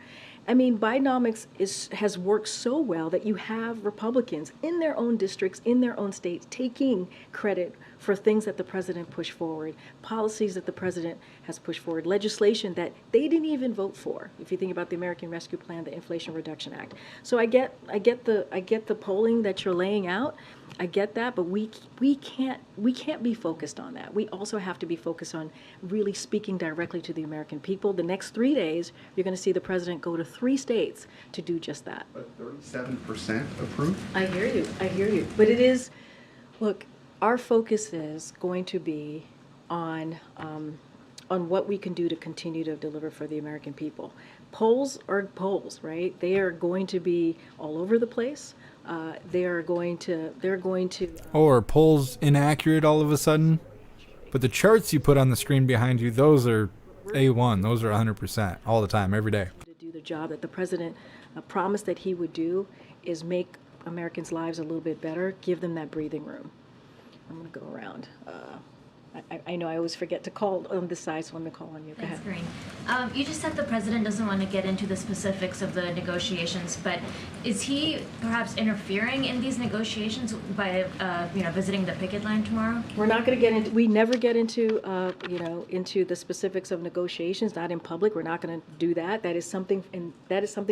I mean, Bidenomics has worked so well that you have Republicans in their own districts, in their own states, taking credit for things that the president pushed forward, policies that the president has pushed forward, legislation that they didn't even vote for. If you think about the American Rescue Plan, the Inflation Reduction Act. So I get the polling that you're laying out. I get that, but we can't be focused on that. We also have to be focused on really speaking directly to the American people. The next 3 days, you're going to see the president go to 3 states to do just that. But 37% approve? I hear you. But it is, look, our focus is going to be on what we can do to continue to deliver for the American people. Polls are polls, right? They are going to be all over the place. They're going to. Or polls inaccurate all of a sudden. But the charts you put on the screen behind you, those are A1. Those are 100% all the time, every day. To do the job that the president promised that he would do is make Americans' lives a little bit better, give them that breathing room. I'm going to go around. I know I always forget to call on this side, so let me call on you. Go ahead. That's great. You just said the president doesn't want to get into the specifics of the negotiations, but is he perhaps interfering in these negotiations by, visiting the picket line tomorrow? We're not going to get into. We never get into, into the specifics of negotiations. Not in public. We're not going to do that. That is something,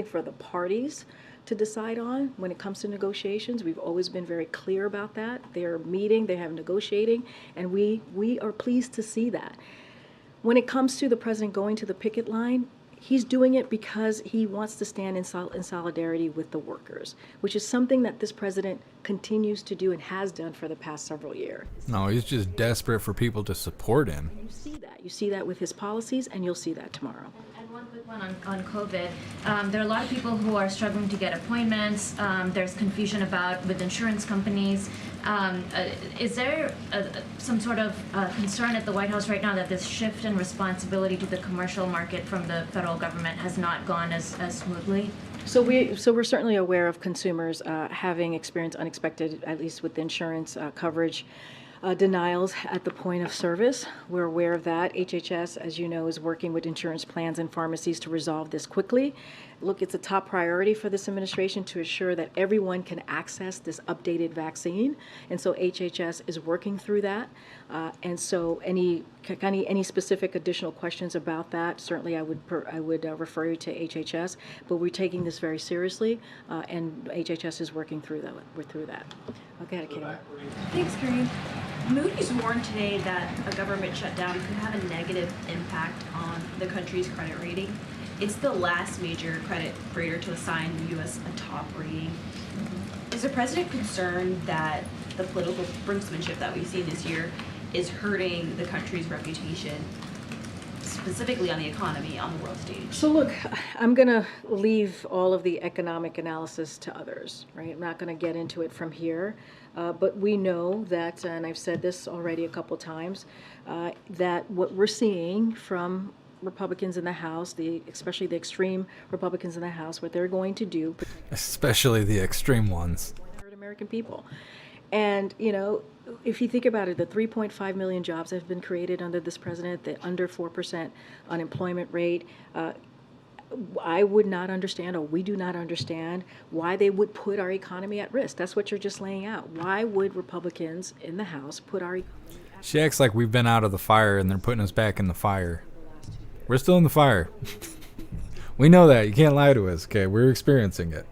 for the parties to decide on when it comes to negotiations. We've always been very clear about that. They're meeting, they have negotiating, and we are pleased to see that. When it comes to the president going to the picket line, He's doing it because he wants to stand in solidarity with the workers, which is something that this president continues to do and has done for the past several years. No, he's just desperate for people to support him. You see that. You see that with his policies, and you'll see that tomorrow. And one quick one on COVID. There are a lot of people who are struggling to get appointments. There's confusion with insurance companies. Is there some sort of concern at the White House right now that this shift in responsibility to the commercial market from the federal government has not gone as smoothly? So we're certainly aware of consumers having experienced unexpected, at least with insurance coverage, denials at the point of service. We're aware of that. HHS, as you know, is working with insurance plans and pharmacies to resolve this quickly. Look, it's a top priority for this administration to ensure that everyone can access this updated vaccine. And so HHS is working through that. And so any specific additional questions about that, certainly I would refer you to HHS. But we're taking this very seriously, and HHS is working through that. We're through that. Okay, Katie. Thanks, Kareem. Moody's warned today that a government shutdown could have a negative impact on the country's credit rating. It's the last major credit rater to assign the U.S. a top rating. Is the president concerned that the political brinksmanship that we've seen this year is hurting the country's reputation, specifically on the economy, on the world stage? So look, I'm going to leave all of the economic analysis to others, right? I'm not going to get into it from here. But we know that, and I've said this already a couple times, that what we're seeing from Republicans in the House, especially the extreme Republicans in the House, what they're going to do, especially the extreme ones, hurt American people. And, you know, if you think about it, the 3.5 million jobs that have been created under this president, the under 4% unemployment rate, I would not understand, or we do not understand, why they would put our economy at risk. That's what you're just laying out. Why would Republicans in the House put our economy at risk? She acts like we've been out of the fire and they're putting us back in the fire. We're still in the fire. We know that. You can't lie to us, okay? We're experiencing it.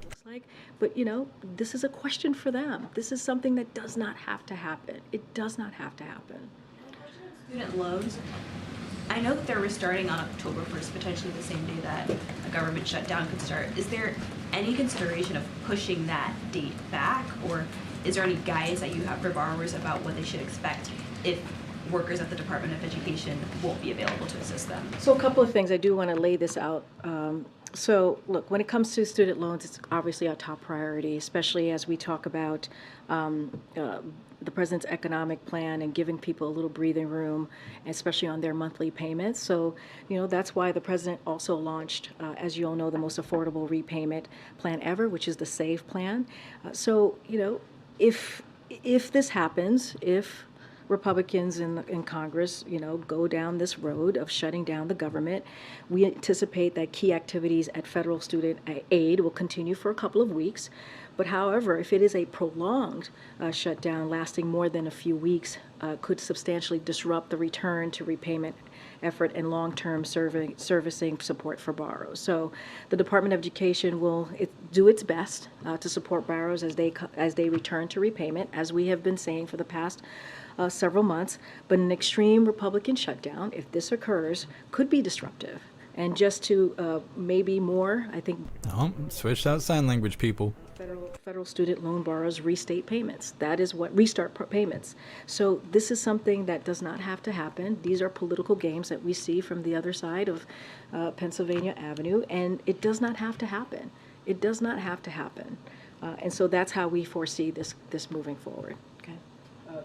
But, you know, this is a question for them. This is something that does not have to happen. It does not have to happen. Student loans, I know that they're restarting on October 1st, potentially the same day that a government shutdown could start. Is there any consideration of pushing that date back, or is there any guidance that you have for borrowers about what they should expect if workers at the Department of Education won't be available to assist them? So a couple of things. I do want to lay this out. So look, when it comes to student loans, it's obviously our top priority, especially as we talk about the president's economic plan and giving people a little breathing room, especially on their monthly payments. So, you know, that's why the president also launched, as you all know, the most affordable repayment plan ever, which is the SAVE plan. So, you know, if this happens, if Republicans in Congress, you know, go down this road of shutting down the government, we anticipate that key activities at federal student aid will continue for a couple of weeks. But however, if it is a prolonged shutdown lasting more than a few weeks, could substantially disrupt the return to repayment effort and long-term servicing support for borrowers. So the Department of Education will do its best to support borrowers as they return to repayment, as we have been saying for the past several months. But an extreme Republican shutdown, if this occurs, could be disruptive. And just to maybe more, I think. Oh, switched out sign language, people. Federal student loan borrowers restate payments. That is what restart payments. So this is something that does not have to happen. These are political games that we see from the other side of Pennsylvania Avenue, and it does not have to happen. It does not have to happen. And so that's how we foresee this moving forward. Okay.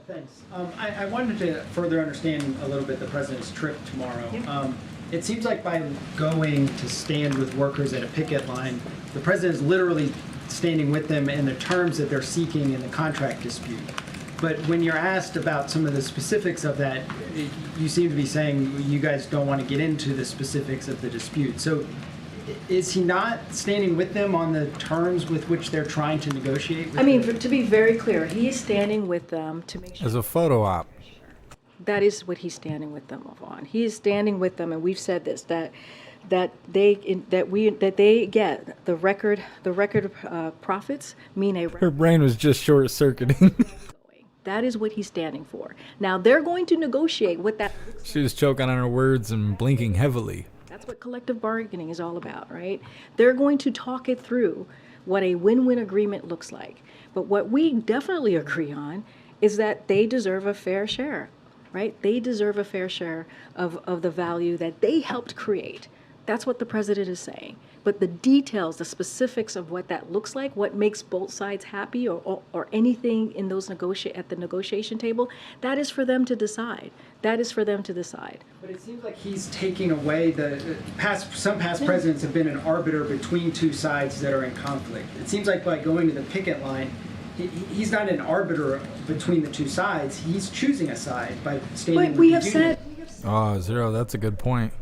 Thanks. I wanted to further understand a little bit the president's trip tomorrow. Yeah. It seems like by going to stand with workers at a picket line, the president is literally standing with them in the terms that they're seeking in the contract dispute. But when you're asked about some of the specifics of that, you seem to be saying you guys don't want to get into the specifics of the dispute. So is he not standing with them on the terms with which they're trying to negotiate with I mean, to be very clear, he is standing with them to make sure. As a photo op. That is what he's standing with them on. He is standing with them, and we've said this, that they get the record profits mean a. Her brain was just short-circuiting. That is what he's standing for. Now they're going to negotiate what that. She was choking on her words and blinking heavily. That's what collective bargaining is all about, right? They're going to talk it through what a win-win agreement looks like. But what we definitely agree on is that they deserve a fair share, right? They deserve a fair share of the value that they helped create. That's what the president is saying. But the details, the specifics of what that looks like, what makes both sides happy, or anything in those at the negotiation table, that is for them to decide. That is for them to decide. But it seems like he's taking away some past presidents have been an arbiter between two sides that are in conflict. It seems like by going to the picket line, he's not an arbiter between the two sides. He's choosing a side by standing with the union. Oh, Zero, that's a good point.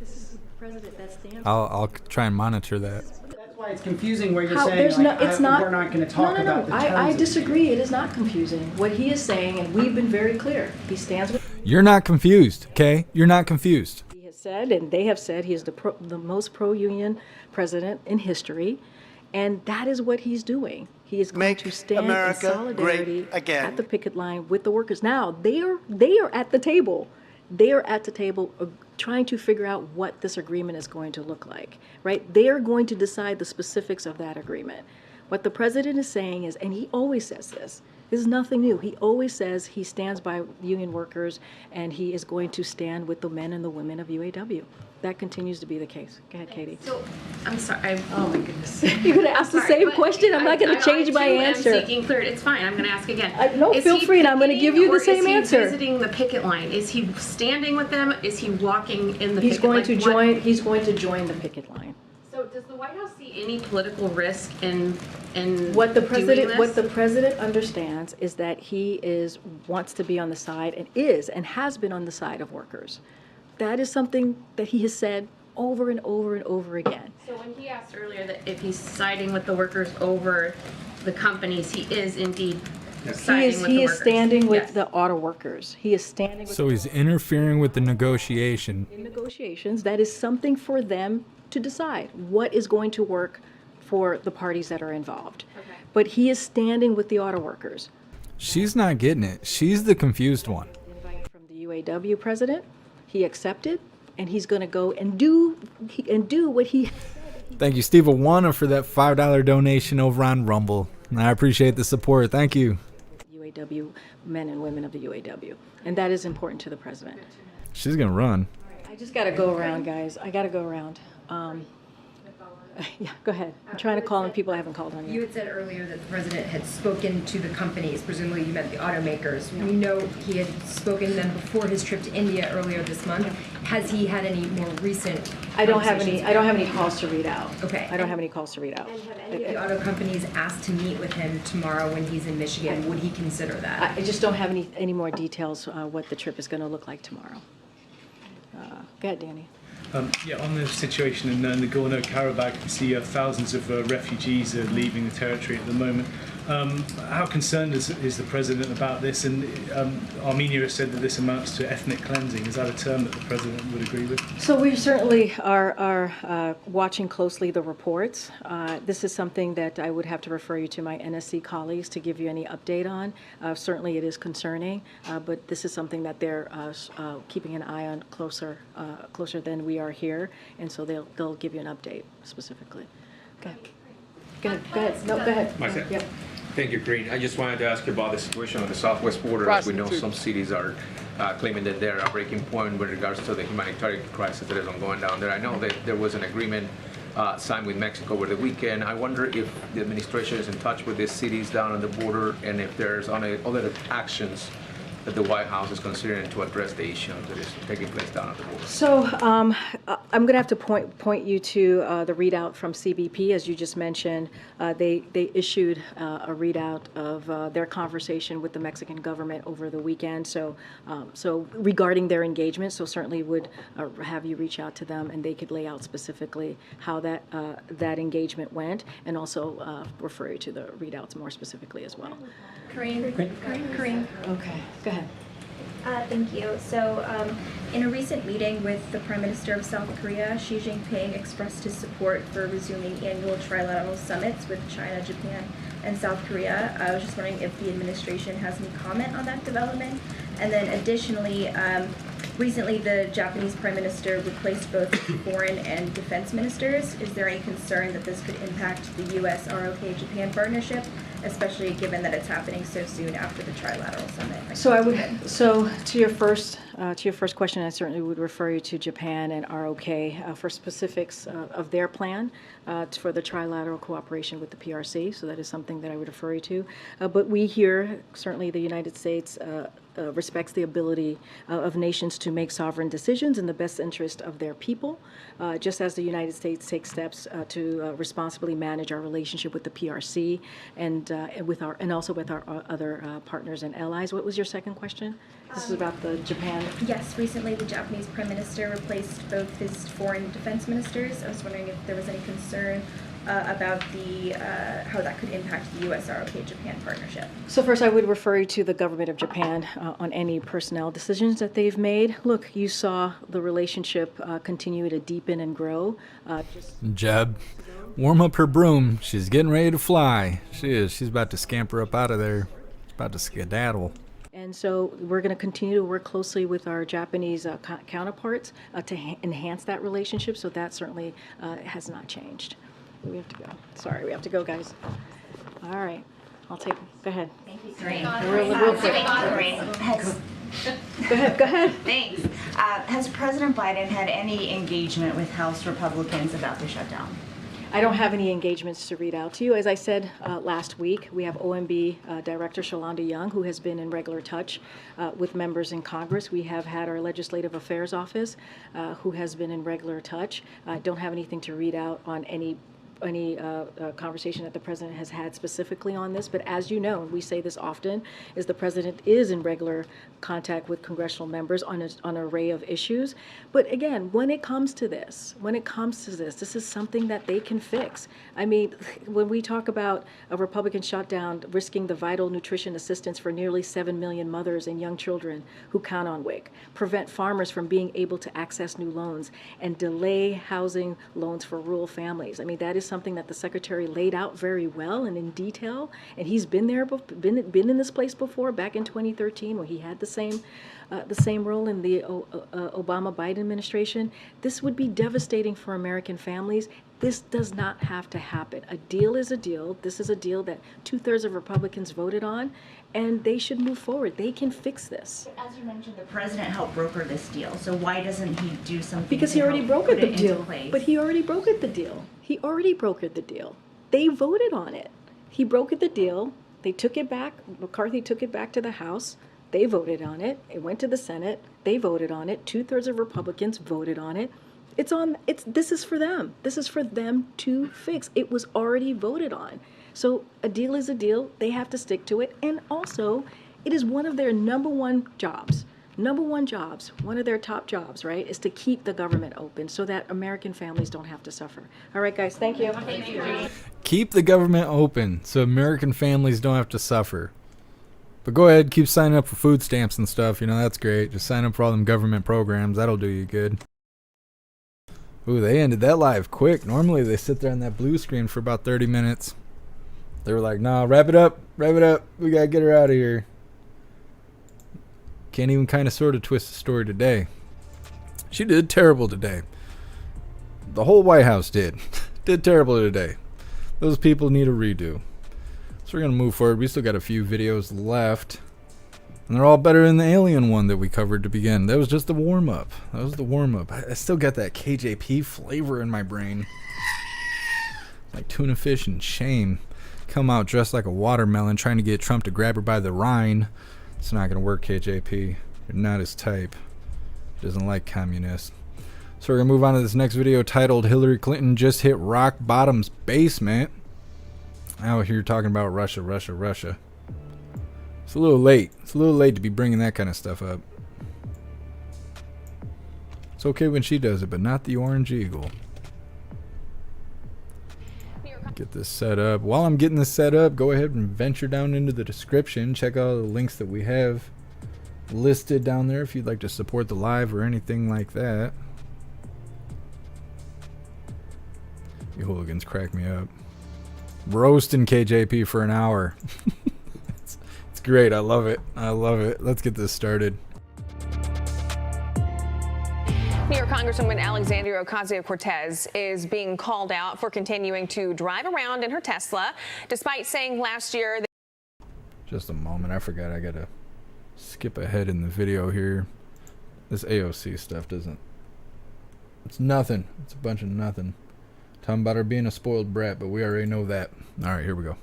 President that stands. I'll try and monitor that. That's why it's confusing where you're saying we're not going to talk about the terms. I disagree. It is not confusing. What he is saying, and we've been very clear, he stands with. You're not confused, okay? You're not confused. He has said, and they have said, he is the most pro-union president in history, and that is what he's doing. He is going to stand in solidarity at the picket line with the workers. Now they are at the table. They are at the table trying to figure out what this agreement is going to look like, right? They are going to decide the specifics of that agreement. What the president is saying is, and he always says this is nothing new. He always says he stands by union workers and he is going to stand with the men and the women of UAW. That continues to be the case. Go ahead, Katie. So, I'm sorry. Oh my goodness. You're going to ask the same question? I'm not going to change my answer. I'm seeking clarity. It's fine. I'm going to ask again. No, feel free, and I'm going to give you the same answer. Is he visiting the picket line? Is he standing with them? Is he walking in the He's picket going line? He's going to join the picket line. So does the White House see any political risk in what the doing president this? What the president understands is that he wants to be on the side and has been on the side of workers. That is something that he has said over and over and over again. So when he asked earlier that if he's siding with the workers over the companies, he is indeed siding with the workers. He is standing with the auto workers. He is standing with. So he's interfering with the negotiation. In negotiations, that is something for them to decide what is going to work for the parties that are involved. Okay. But he is standing with the auto workers. She's not getting it. She's the confused one. Invite from the UAW president. He accepted, and he's going to go and do what he. Thank you, Steve Awana, for that $5 donation over on Rumble. I appreciate the support. Thank you. UAW men and women of the UAW, and that is important to the president. She's gonna run. I just got to go around, guys. I got to go around. Yeah, go ahead. I'm trying to call on people I haven't called on yet. You had said earlier that the president had spoken to the companies, presumably you meant the automakers. We know he had spoken to them before his trip to India earlier this month. Has he had any more recent I don't have any calls to read out. Okay. I don't have any calls to read out. And have any of the auto companies asked to meet with him tomorrow when he's in Michigan? Would he consider that? I just don't have any more details what the trip is going to look like tomorrow. Go ahead, Danny. Yeah, on the situation in Nagorno-Karabakh, we see thousands of refugees leaving the territory at the moment. How concerned is the president about this? And Armenia has said that this amounts to ethnic cleansing. Is that a term that the president would agree with? So we certainly are watching closely the reports. This is something that I would have to refer you to my NSC colleagues to give you any update on. Certainly it is concerning, but this is something that they're keeping an eye on closer than we are here, and so they'll give you an update specifically. Okay. Go ahead. No, go ahead. Yep. Thank you, Green. I just wanted to ask you about the situation on the southwest border. As we know, some cities are claiming that they're a breaking point with regards to the humanitarian crisis that is ongoing down there. I know that there was an agreement signed with Mexico over the weekend. I wonder if the administration is in touch with these cities down on the border and if there's other actions that the White House is considering to address the issue that is taking place down at the border. So I'm going to have to point you to the readout from CBP, as you just mentioned. They issued a readout of their conversation with the Mexican government over the weekend. So regarding their engagement, so certainly would have you reach out to them, and they could lay out specifically how that engagement went, and also refer you to the readouts more specifically as well. Kareem. Okay, go ahead. Thank you. So, in a recent meeting with the Prime Minister of South Korea, Xi Jinping expressed his support for resuming annual trilateral summits with China, Japan, and South Korea. I was just wondering if the administration has any comment on that development. And then additionally, Recently, the Japanese Prime Minister replaced both foreign and defense ministers. Is there any concern that this could impact the U.S. ROK Japan partnership, especially given that it's happening so soon after the trilateral summit? So to your first question, I certainly would refer you to Japan and ROK for specifics of their plan for the trilateral cooperation with the PRC. So that is something that I would refer you to. But we here, certainly the United States, respects the ability of nations to make sovereign decisions in the best interest of their people, just as the United States takes steps to responsibly manage our relationship with the PRC and also with our other partners and allies. What was your second question? This is about the Japan. Yes, recently the Japanese Prime Minister replaced both his foreign and defense ministers. I was wondering if there was any concern about how that could impact the U.S. ROK Japan partnership. So first, I would refer you to the government of Japan on any personnel decisions that they've made. Look, you saw the relationship continue to deepen and grow. Jeb, warm up her broom. She's getting ready to fly. She is. She's about to scamper up out of there. She's about to skedaddle. And so we're going to continue to work closely with our Japanese counterparts to enhance that relationship. So that certainly has not changed. We have to go. Sorry, we have to go, guys. All right. Go ahead. Thank you, Real quick. Go ahead. Thanks. Has President Biden had any engagement with House Republicans about the shutdown? I don't have any engagements to read out to you. As I said last week, we have OMB Director Shalonda Young, who has been in regular touch with members in Congress. We have had our Legislative Affairs Office, who has been in regular touch. I don't have anything to read out on any conversation that the president has had specifically on this, but as you know, and we say this often, is the president is in regular contact with congressional members on an array of issues. But again, when it comes to this, this is something that they can fix. I mean, when we talk about a Republican shutdown risking the vital nutrition assistance for nearly 7 million mothers and young children who count on WIC, prevent farmers from being able to access new loans, and delay housing loans for rural families. I mean, that is something that the secretary laid out very well and in detail, and he's been in this place before, back in 2013 when he had the same role in the Obama-Biden administration. This would be devastating for American families. This does not have to happen. A deal is a deal. This is a deal that 2/3 of Republicans voted on, and they should move forward. They can fix this. As you mentioned, the president helped broker this deal, so why doesn't he do something? Because he already brokered the deal. But he already brokered the deal. He already brokered the deal. They voted on it. He brokered the deal. They took it back. McCarthy took it back to the House. They voted on it. It went to the Senate. They voted on it. 2/3 of Republicans voted on it. This is for them. This is for them to fix. It was already voted on. So a deal is a deal. They have to stick to it. And also, it is one of their number one jobs, one of their top jobs, right, is to keep the government open so that American families don't have to suffer. All right, guys, thank you. Keep the government open so American families don't have to suffer. But go ahead, keep signing up for food stamps and stuff. You know, that's great. Just sign up for all them government programs. That'll do you good. Ooh, they ended that live quick. Normally they sit there on that blue screen for about 30 minutes. They were like, nah, wrap it up. We gotta get her out of here. Can't even kind of sort of twist the story today. She did terrible today. The whole White House did terrible today. Those people need a redo. So we're going to move forward. We still got a few videos left. And they're all better than the alien one that we covered to begin. That was just the warm-up. I still got that KJP flavor in my brain. Like tuna fish and shame. Come out dressed like a watermelon trying to get Trump to grab her by the rind. It's not going to work, KJP. You're not his type. He doesn't like communists. So we're going to move on to this next video titled Hillary Clinton Just Hit Rock Bottom's Basement. Out here talking about Russia. It's a little late. To be bringing that kind of stuff up. It's okay when she does it, but not the Orange Eagle. Get this set up. While I'm getting this set up, go ahead and venture down into the description. Check out the links that we have listed down there if you'd like to support the live or anything like that. You hooligans crack me up. Roasting KJP for an hour. It's great. I love it. Let's get this started. New York Congresswoman Alexandria Ocasio-Cortez is being called out for continuing to drive around in her Tesla, despite saying last year that... Just a moment. I forgot I gotta skip ahead in the video here. This AOC stuff doesn't... It's nothing. It's a bunch of nothing. Talking about her being a spoiled brat, but we already know that. All right, here we go.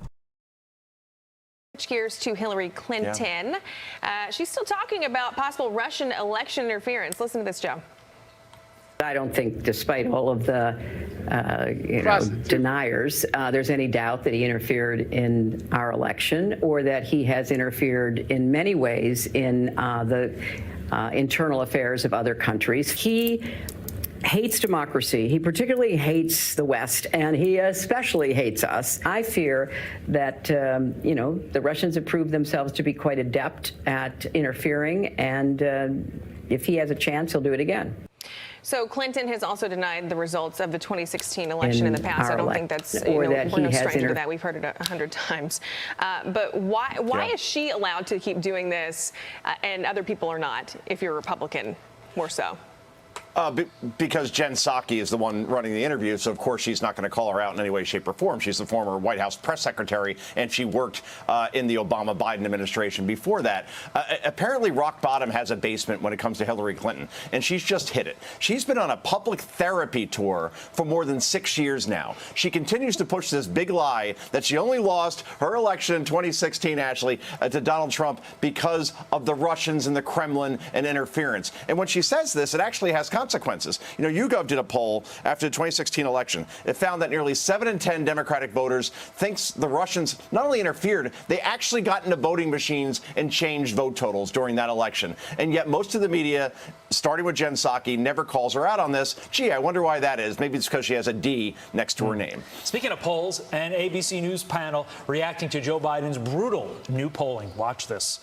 Switch gears to Hillary Clinton. She's still talking about possible Russian election interference. Listen to this, Joe. I don't think, despite all of the deniers, there's any doubt that he interfered in our election or that he has interfered in many ways in the internal affairs of other countries. He hates democracy. He particularly hates the West, and he especially hates us. I fear that, the Russians have proved themselves to be quite adept at interfering, and if he has a chance, he'll do it again. So Clinton has also denied the results of the 2016 election in the past. I don't think that's, we're no stranger to that. We've heard it 100 times. But why is she allowed to keep doing this and other people are not, if you're a Republican, more so? Because Jen Psaki is the one running the interview, so of course she's not going to call her out in any way, shape, or form. She's the former White House press secretary, and she worked in the Obama-Biden administration before that. Apparently, rock bottom has a basement when it comes to Hillary Clinton, and she's just hit it. She's been on a public therapy tour for more than 6 years now. She continues to push this big lie that she only lost her election in 2016, Ashley, to Donald Trump because of the Russians and the Kremlin and interference. And when she says this, it actually has consequences. YouGov did a poll after the 2016 election. It found that nearly 7 in 10 Democratic voters thinks the Russians not only interfered, they actually got into voting machines and changed vote totals during that election. And yet most of the media, starting with Jen Psaki, never calls her out on this. Gee, I wonder why that is. Maybe it's because she has a D next to her name. Speaking of polls, an ABC News panel reacting to Joe Biden's brutal new polling. Watch this.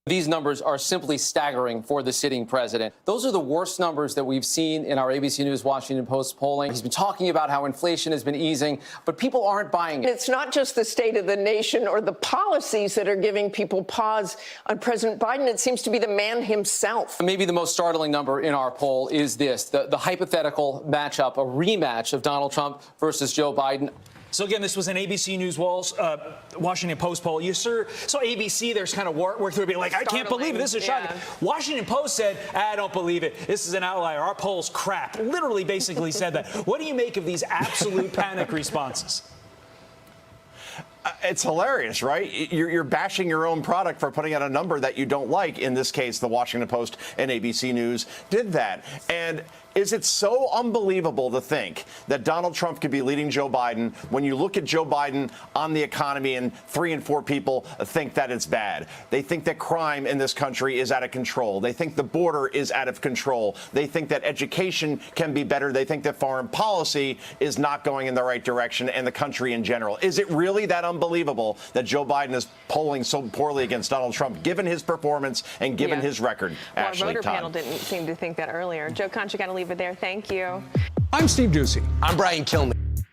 These numbers are simply staggering for the sitting president. Those are the worst numbers that we've seen in our ABC News Washington Post polling. He's been talking about how inflation has been easing, but people aren't buying it. It's not just the state of the nation or the policies that are giving people pause on President Biden. It seems to be the man himself. Maybe the most startling number in our poll is this, the hypothetical matchup, a rematch of Donald Trump versus Joe Biden. So again, this was an ABC News Washington Post poll. You saw ABC, there's kind of work through it, being like, I can't believe it. This is shocking. Washington Post said, I don't believe it. This is an outlier. Our poll's crap. Literally basically said that. What do you make of these absolute panic responses? It's hilarious, right? You're bashing your own product for putting out a number that you don't like. In this case, the Washington Post and ABC News did that. And is it so unbelievable to think that Donald Trump could be leading Joe Biden when you look at Joe Biden on the economy and 3 in 4 people think that it's bad? They think that crime in this country is out of control. They think the border is out of control. They think that education can be better. They think that foreign policy is not going in the right direction and the country in general. Is it really that unbelievable that Joe Biden is polling so poorly against Donald Trump, given his performance and given his record? Well, our voter panel didn't seem to think that earlier. Joe Concha, got to leave it there. Thank you. I'm Steve Ducey. I'm Brian Kilmeade.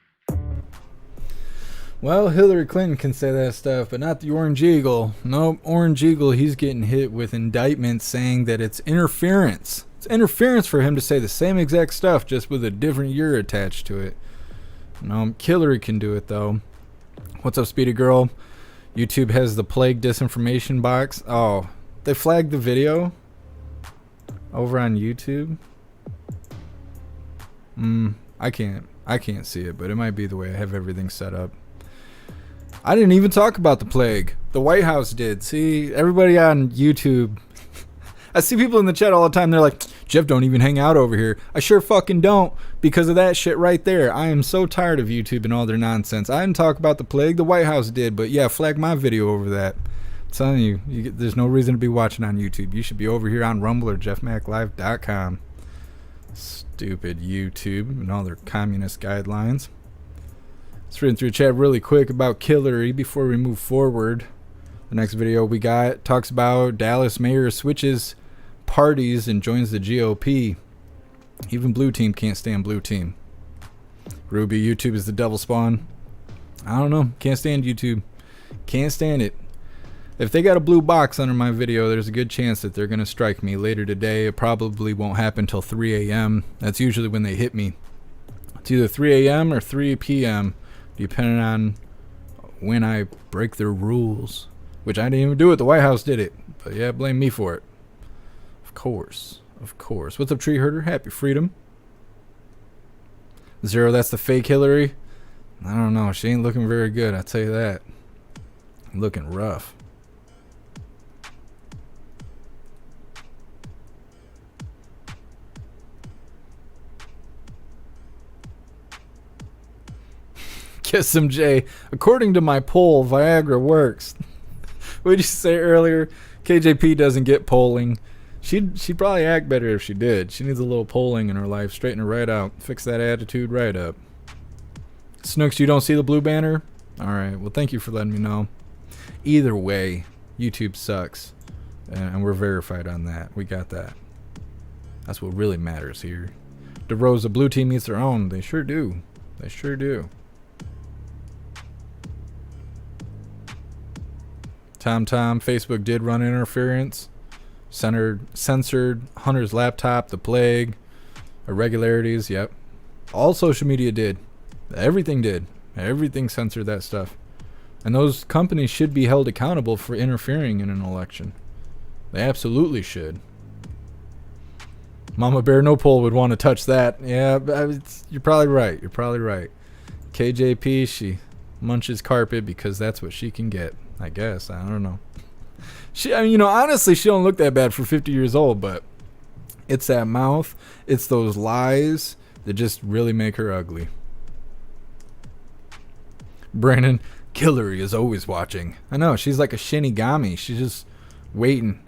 Well, Hillary Clinton can say that stuff, but not the Orange Eagle. Nope, Orange Eagle, he's getting hit with indictments saying that it's interference. It's interference for him to say the same exact stuff, just with a different year attached to it. No, Hillary can do it, though. What's up, Speedy Girl? YouTube has the plague disinformation box. Oh, they flagged the video over on YouTube. I can't see it, but it might be the way I have everything set up. I didn't even talk about the plague. The White House did. See, everybody on YouTube. I see people in the chat all the time. They're like, Jeff, don't even hang out over here. I sure fucking don't, because of that shit right there. I am so tired of YouTube and all their nonsense. I didn't talk about the plague. The White House did, but yeah, flag my video over that. I'm telling you, there's no reason to be watching on YouTube. You should be over here on Rumble or jeffmaclive.com. Stupid YouTube and all their communist guidelines. Let's read through the chat really quick about Hillary before we move forward. The next video we got talks about Dallas mayor switches parties and joins the GOP. Even blue team can't stand blue team. Ruby, YouTube is the devil spawn. I don't know. Can't stand YouTube. Can't stand it. If they got a blue box under my video, there's a good chance that they're going to strike me later today. It probably won't happen till 3 a.m. That's usually when they hit me. It's either 3 a.m. or 3 p.m. depending on when I break their rules. Which I didn't even do it. The White House did it. But yeah, blame me for it. Of course. Of course. What's up, Tree Herder? Happy freedom. Zero, that's the fake Hillary. I don't know. She ain't looking very good. I'll tell you that. Looking rough. Kiss him, Jay. According to my poll, Viagra works. What did you say earlier? KJP doesn't get polling. She'd probably act better if she did. She needs a little polling in her life. Straighten her right out. Fix that attitude right up. Snooks, you don't see the blue banner? Alright, well thank you for letting me know. Either way, YouTube sucks. And we're verified on that. We got that. That's what really matters here. DeRosa, blue team eats their own. They sure do. They sure do. Tom, Facebook did run interference. Censored Hunter's laptop, the plague, irregularities, yep. All social media did. Everything did. Everything censored that stuff. And those companies should be held accountable for interfering in an election. They absolutely should. Mama Bear No Poll would want to touch that. Yeah, you're probably right. You're probably right. KJP, she munches carpet because that's what she can get. I guess. I don't know. I mean, honestly, she don't look that bad for 50 years old, but it's that mouth. It's those lies that just really make her ugly. Brandon, Hillary is always watching. I know, she's like a Shinigami. She's just waiting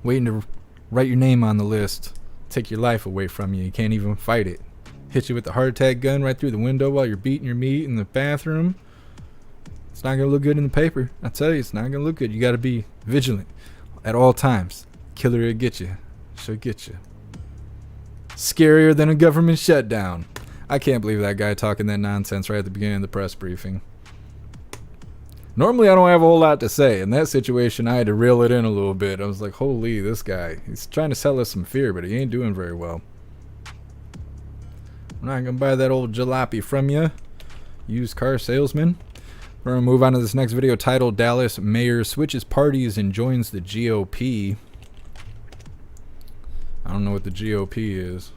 to write your name on the list. Take your life away from you. You can't even fight it. Hit you with the heart attack gun right through the window while you're beating your meat in the bathroom. It's not going to look good in the paper. I tell you, it's not going to look good. You got to be vigilant at all times. Killer will get you. She'll get you. Scarier than a government shutdown. I can't believe that guy talking that nonsense right at the beginning of the press briefing. Normally, I don't have a whole lot to say. In that situation, I had to reel it in a little bit. I was like, holy, this guy. He's trying to sell us some fear, but he ain't doing very well. I'm not going to buy that old jalopy from you, used car salesman. We're going to move on to this next video titled Dallas Mayor Switches Parties and Joins the GOP. I don't know what the GOP is,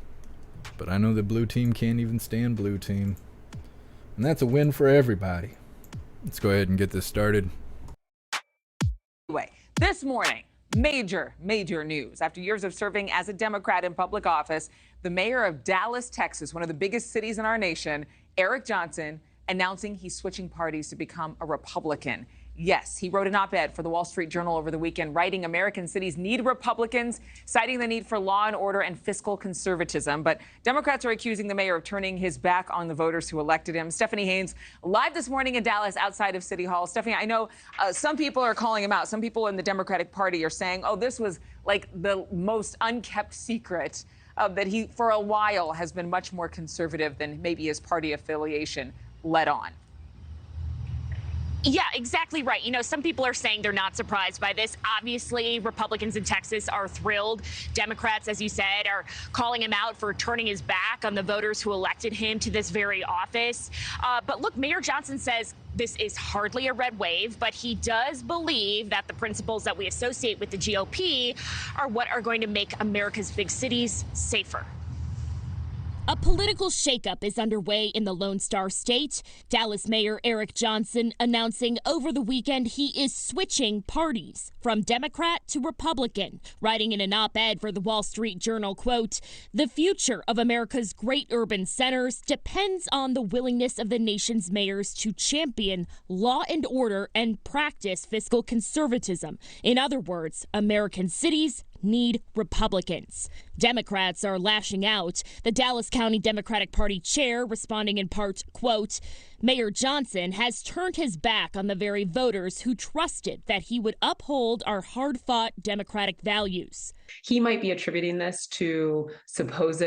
but I know the blue team can't even stand blue team. And that's a win for everybody. Let's go ahead and get this started. Anyway, this morning, major news. After years of serving as a Democrat in public office, the mayor of Dallas, Texas, one of the biggest cities in our nation, Eric Johnson, announcing he's switching parties to become a Republican. Yes, he wrote an op-ed for the Wall Street Journal over the weekend, writing American cities need Republicans, citing the need for law and order and fiscal conservatism. But Democrats are accusing the mayor of turning his back on the voters who elected him. Stephanie Haynes, live this morning in Dallas outside of City Hall. Stephanie, I know some people are calling him out. Some people in the Democratic Party are saying, oh, this was like the most unkept secret, that he, for a while, has been much more conservative than maybe his party affiliation led on. Yeah, exactly right. Some people are saying they're not surprised by this. Obviously, Republicans in Texas are thrilled. Democrats, as you said, are calling him out for turning his back on the voters who elected him to this very office. But look, Mayor Johnson says this is hardly a red wave, but he does believe that the principles that we associate with the GOP are what are going to make America's big cities safer. A political shakeup is underway in the Lone Star State. Dallas Mayor Eric Johnson announcing over the weekend he is switching parties from Democrat to Republican, writing in an op-ed for the Wall Street Journal, quote, "The future of America's great urban centers depends on the willingness of the nation's mayors to champion law and order and practice fiscal conservatism. In other words, American cities need Republicans." Democrats are lashing out. The Dallas County Democratic Party chair responding in part, quote, "Mayor Johnson has turned his back on the very voters who trusted that he would uphold our hard-fought democratic values." He might be attributing this to supposed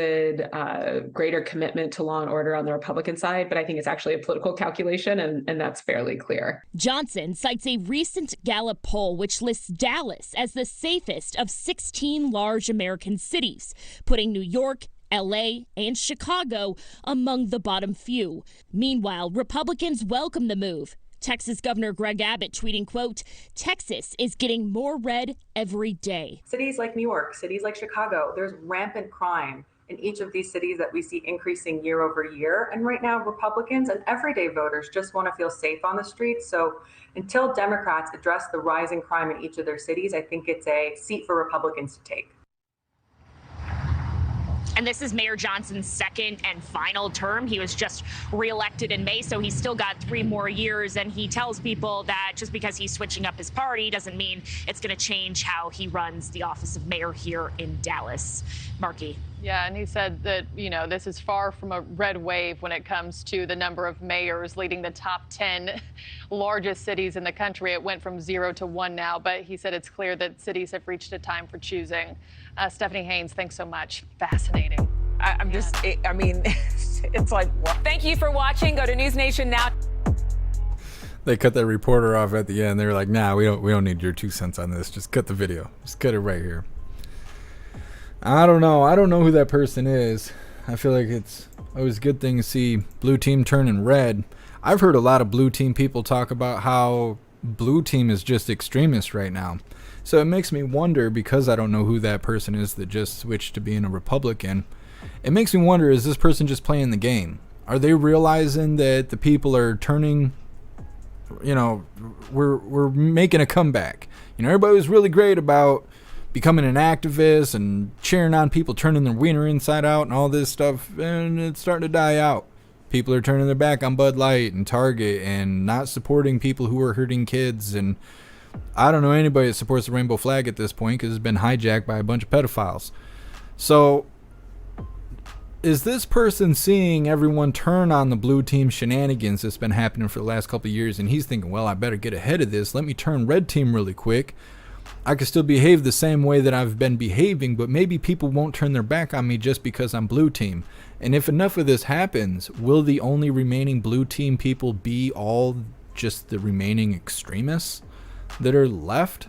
greater commitment to law and order on the Republican side, but I think it's actually a political calculation, and that's fairly clear. Johnson cites a recent Gallup poll which lists Dallas as the safest of 16 large American cities, putting New York, LA, and Chicago among the bottom few. Meanwhile, Republicans welcome the move. Texas Governor Greg Abbott tweeting, quote, "Texas is getting more red every day." Cities like New York, cities like Chicago, there's rampant crime in each of these cities that we see increasing year over year. And right now, Republicans and everyday voters just want to feel safe on the streets. So until Democrats address the rising crime in each of their cities, I think it's a seat for Republicans to take. And this is Mayor Johnson's second and final term. He was just reelected in May, so he's still got 3 more years. And he tells people that just because he's switching up his party doesn't mean it's going to change how he runs the office of mayor here in Dallas. Marky. Yeah, and he said that, this is far from a red wave when it comes to the number of mayors leading the top 10 largest cities in the country. It went from 0 to 1 now, but he said it's clear that cities have reached a time for choosing. Stephanie Haynes, thanks so much. Fascinating. It's like, well, thank you for watching. Go to News Nation now. They cut that reporter off at the end. They were like, "Nah, we don't need your 2 cents on this. Just cut the video. Just cut it right here." I don't know. I don't know who that person is. I feel like it's always a good thing to see blue team turning red. I've heard a lot of blue team people talk about how blue team is just extremist right now. So it makes me wonder, because I don't know who that person is that just switched to being a Republican, it makes me wonder, is this person just playing the game? Are they realizing that the people are turning, we're making a comeback? Everybody was really great about becoming an activist and cheering on people turning their wiener inside out and all this stuff, and it's starting to die out. People are turning their back on Bud Light and Target and not supporting people who are hurting kids, and I don't know anybody that supports the rainbow flag at this point because it's been hijacked by a bunch of pedophiles. So is this person seeing everyone turn on the blue team shenanigans that's been happening for the last couple of years, and he's thinking, well, I better get ahead of this. Let me turn red team really quick. I could still behave the same way that I've been behaving, but maybe people won't turn their back on me just because I'm blue team. And if enough of this happens, will the only remaining blue team people be all just the remaining extremists that are left?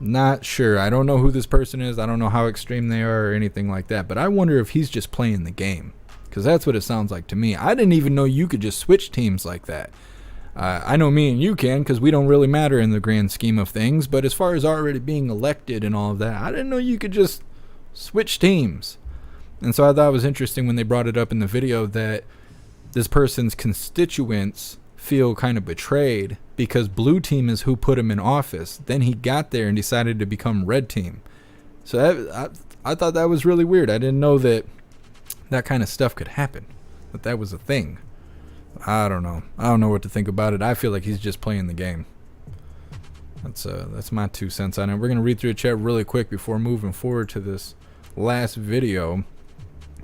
Not sure. I don't know who this person is. I don't know how extreme they are or anything like that, but I wonder if he's just playing the game, because that's what it sounds like to me. I didn't even know you could just switch teams like that. I know me and you can, because we don't really matter in the grand scheme of things, but as far as already being elected and all of that, I didn't know you could just switch teams. And so I thought it was interesting when they brought it up in the video that this person's constituents feel kind of betrayed because blue team is who put him in office. Then he got there and decided to become red team. So I thought that was really weird. I didn't know that that kind of stuff could happen, that was a thing. I don't know. I don't know what to think about it. I feel like he's just playing the game. That's my 2 cents on it. We're going to read through the chat really quick before moving forward to this last video.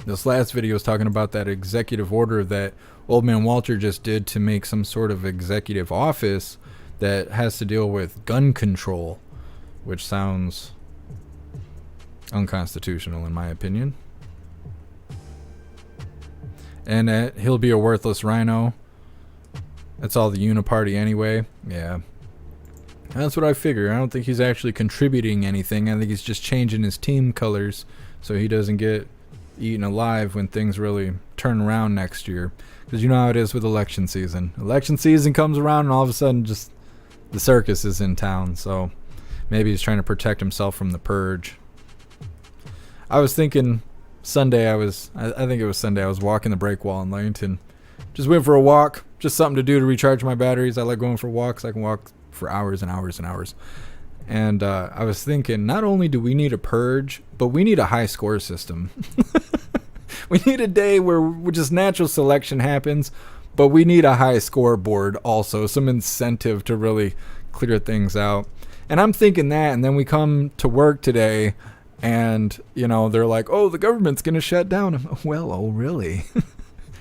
This last video is talking about that executive order that Old Man Walter just did to make some sort of executive office that has to deal with gun control, which sounds unconstitutional in my opinion. And he'll be a worthless rhino. That's all the uniparty anyway. Yeah. That's what I figure. I don't think he's actually contributing anything. I think he's just changing his team colors so he doesn't get eaten alive when things really turn around next year. Because you know how it is with election season. Election season comes around and all of a sudden just the circus is in town. So maybe he's trying to protect himself from the purge. I was thinking Sunday, I think it was Sunday, I was walking the break wall in Langton. Just went for a walk. Just something to do to recharge my batteries. I like going for walks. I can walk for hours and hours and hours. And I was thinking, not only do we need a purge, but we need a high score system. We need a day where just natural selection happens, but we need a high scoreboard also, some incentive to really clear things out. And I'm thinking that, and then we come to work today, and, they're like, oh, the government's going to shut down. Well, oh, really?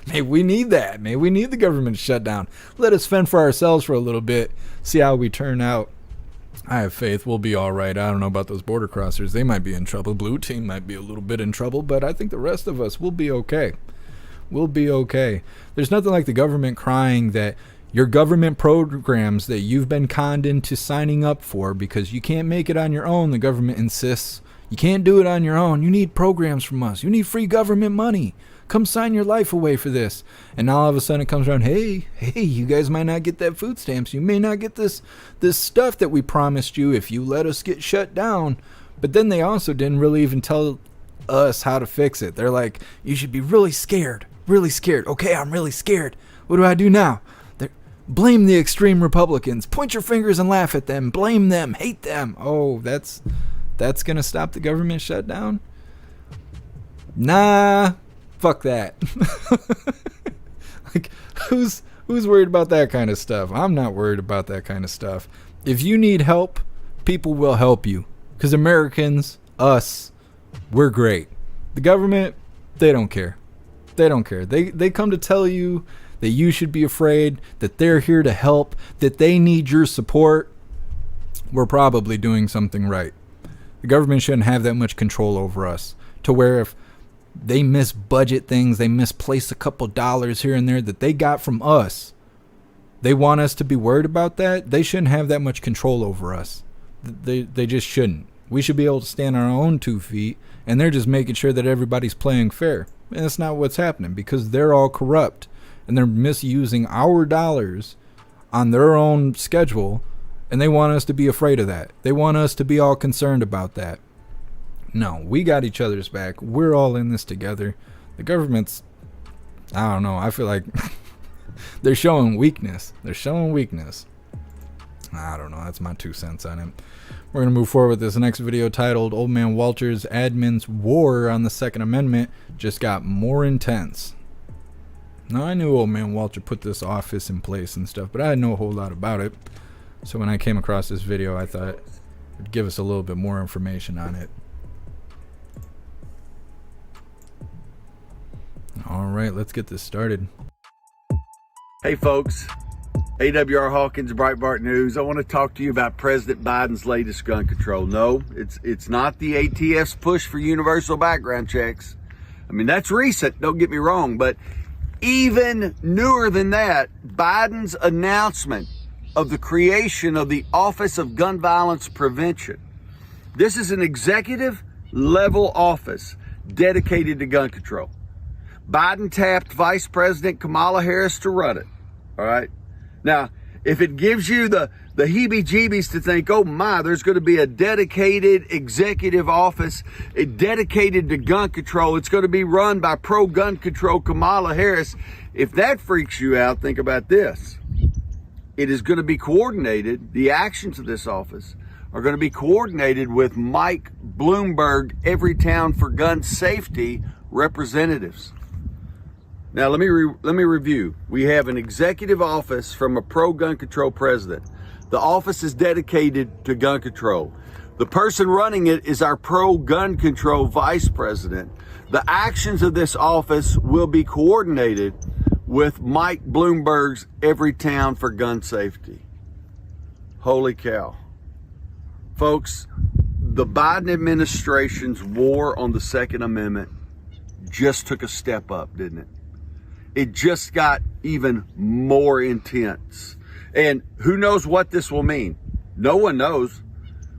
Maybe we need that. Maybe we need the government to shut down. Let us fend for ourselves for a little bit, see how we turn out. I have faith we'll be all right. I don't know about those border crossers. They might be in trouble. Blue team might be a little bit in trouble, but I think the rest of us will be okay. We'll be okay. There's nothing like the government crying that your government programs that you've been conned into signing up for because you can't make it on your own. The government insists you can't do it on your own. You need programs from us. You need free government money. Come sign your life away for this. And now all of a sudden it comes around, hey, you guys might not get that food stamps. You may not get this stuff that we promised you if you let us get shut down. But then they also didn't really even tell us how to fix it. They're like, you should be really scared. Really scared. Okay, I'm really scared. What do I do now? Blame the extreme Republicans. Point your fingers and laugh at them. Blame them. Hate them. Oh, that's going to stop the government shutdown? Nah. Fuck that. Like, who's worried about that kind of stuff? I'm not worried about that kind of stuff. If you need help, people will help you. Because Americans, us, we're great. The government, they don't care. They don't care. They come to tell you that you should be afraid, that they're here to help, that they need your support. We're probably doing something right. The government shouldn't have that much control over us to where if they misbudget things, they misplace a couple dollars here and there that they got from us, they want us to be worried about that. They shouldn't have that much control over us. They just shouldn't. We should be able to stand on our own 2 feet, and they're just making sure that everybody's playing fair. And that's not what's happening because they're all corrupt and they're misusing our dollars on their own schedule, and they want us to be afraid of that. They want us to be all concerned about that. No, we got each other's back. We're all in this together. The government's, I don't know, I feel like they're showing weakness. They're showing weakness. I don't know, that's my 2 cents on it. We're going to move forward with this next video titled Old Man Walter's Admin's War on the Second Amendment Just Got More Intense. Now, I knew Old Man Walter put this office in place and stuff, but I didn't know a whole lot about it. So when I came across this video, I thought it'd give us a little bit more information on it. Alright, let's get this started. Hey folks, AWR Hawkins, Breitbart News. I want to talk to you about President Biden's latest gun control. No, it's not the ATF's push for universal background checks. I mean, that's recent, don't get me wrong, but even newer than that, Biden's announcement of the creation of the Office of Gun Violence Prevention. This is an executive level office dedicated to gun control. Biden tapped Vice President Kamala Harris to run it. All right. Now, if it gives you the heebie-jeebies to think, oh my, there's going to be a dedicated executive office dedicated to gun control. It's going to be run by pro-gun control Kamala Harris. If that freaks you out, think about this. It is going to be coordinated. The actions of this office are going to be coordinated with Mike Bloomberg, Everytown for Gun Safety representatives. Now, let me review. We have an executive office from a pro-gun control president. The office is dedicated to gun control. The person running it is our pro-gun control vice president. The actions of this office will be coordinated with Mike Bloomberg's Everytown for Gun Safety. Holy cow. Folks, the Biden administration's war on the Second Amendment just took a step up, didn't it? It just got even more intense. And who knows what this will mean? No one knows.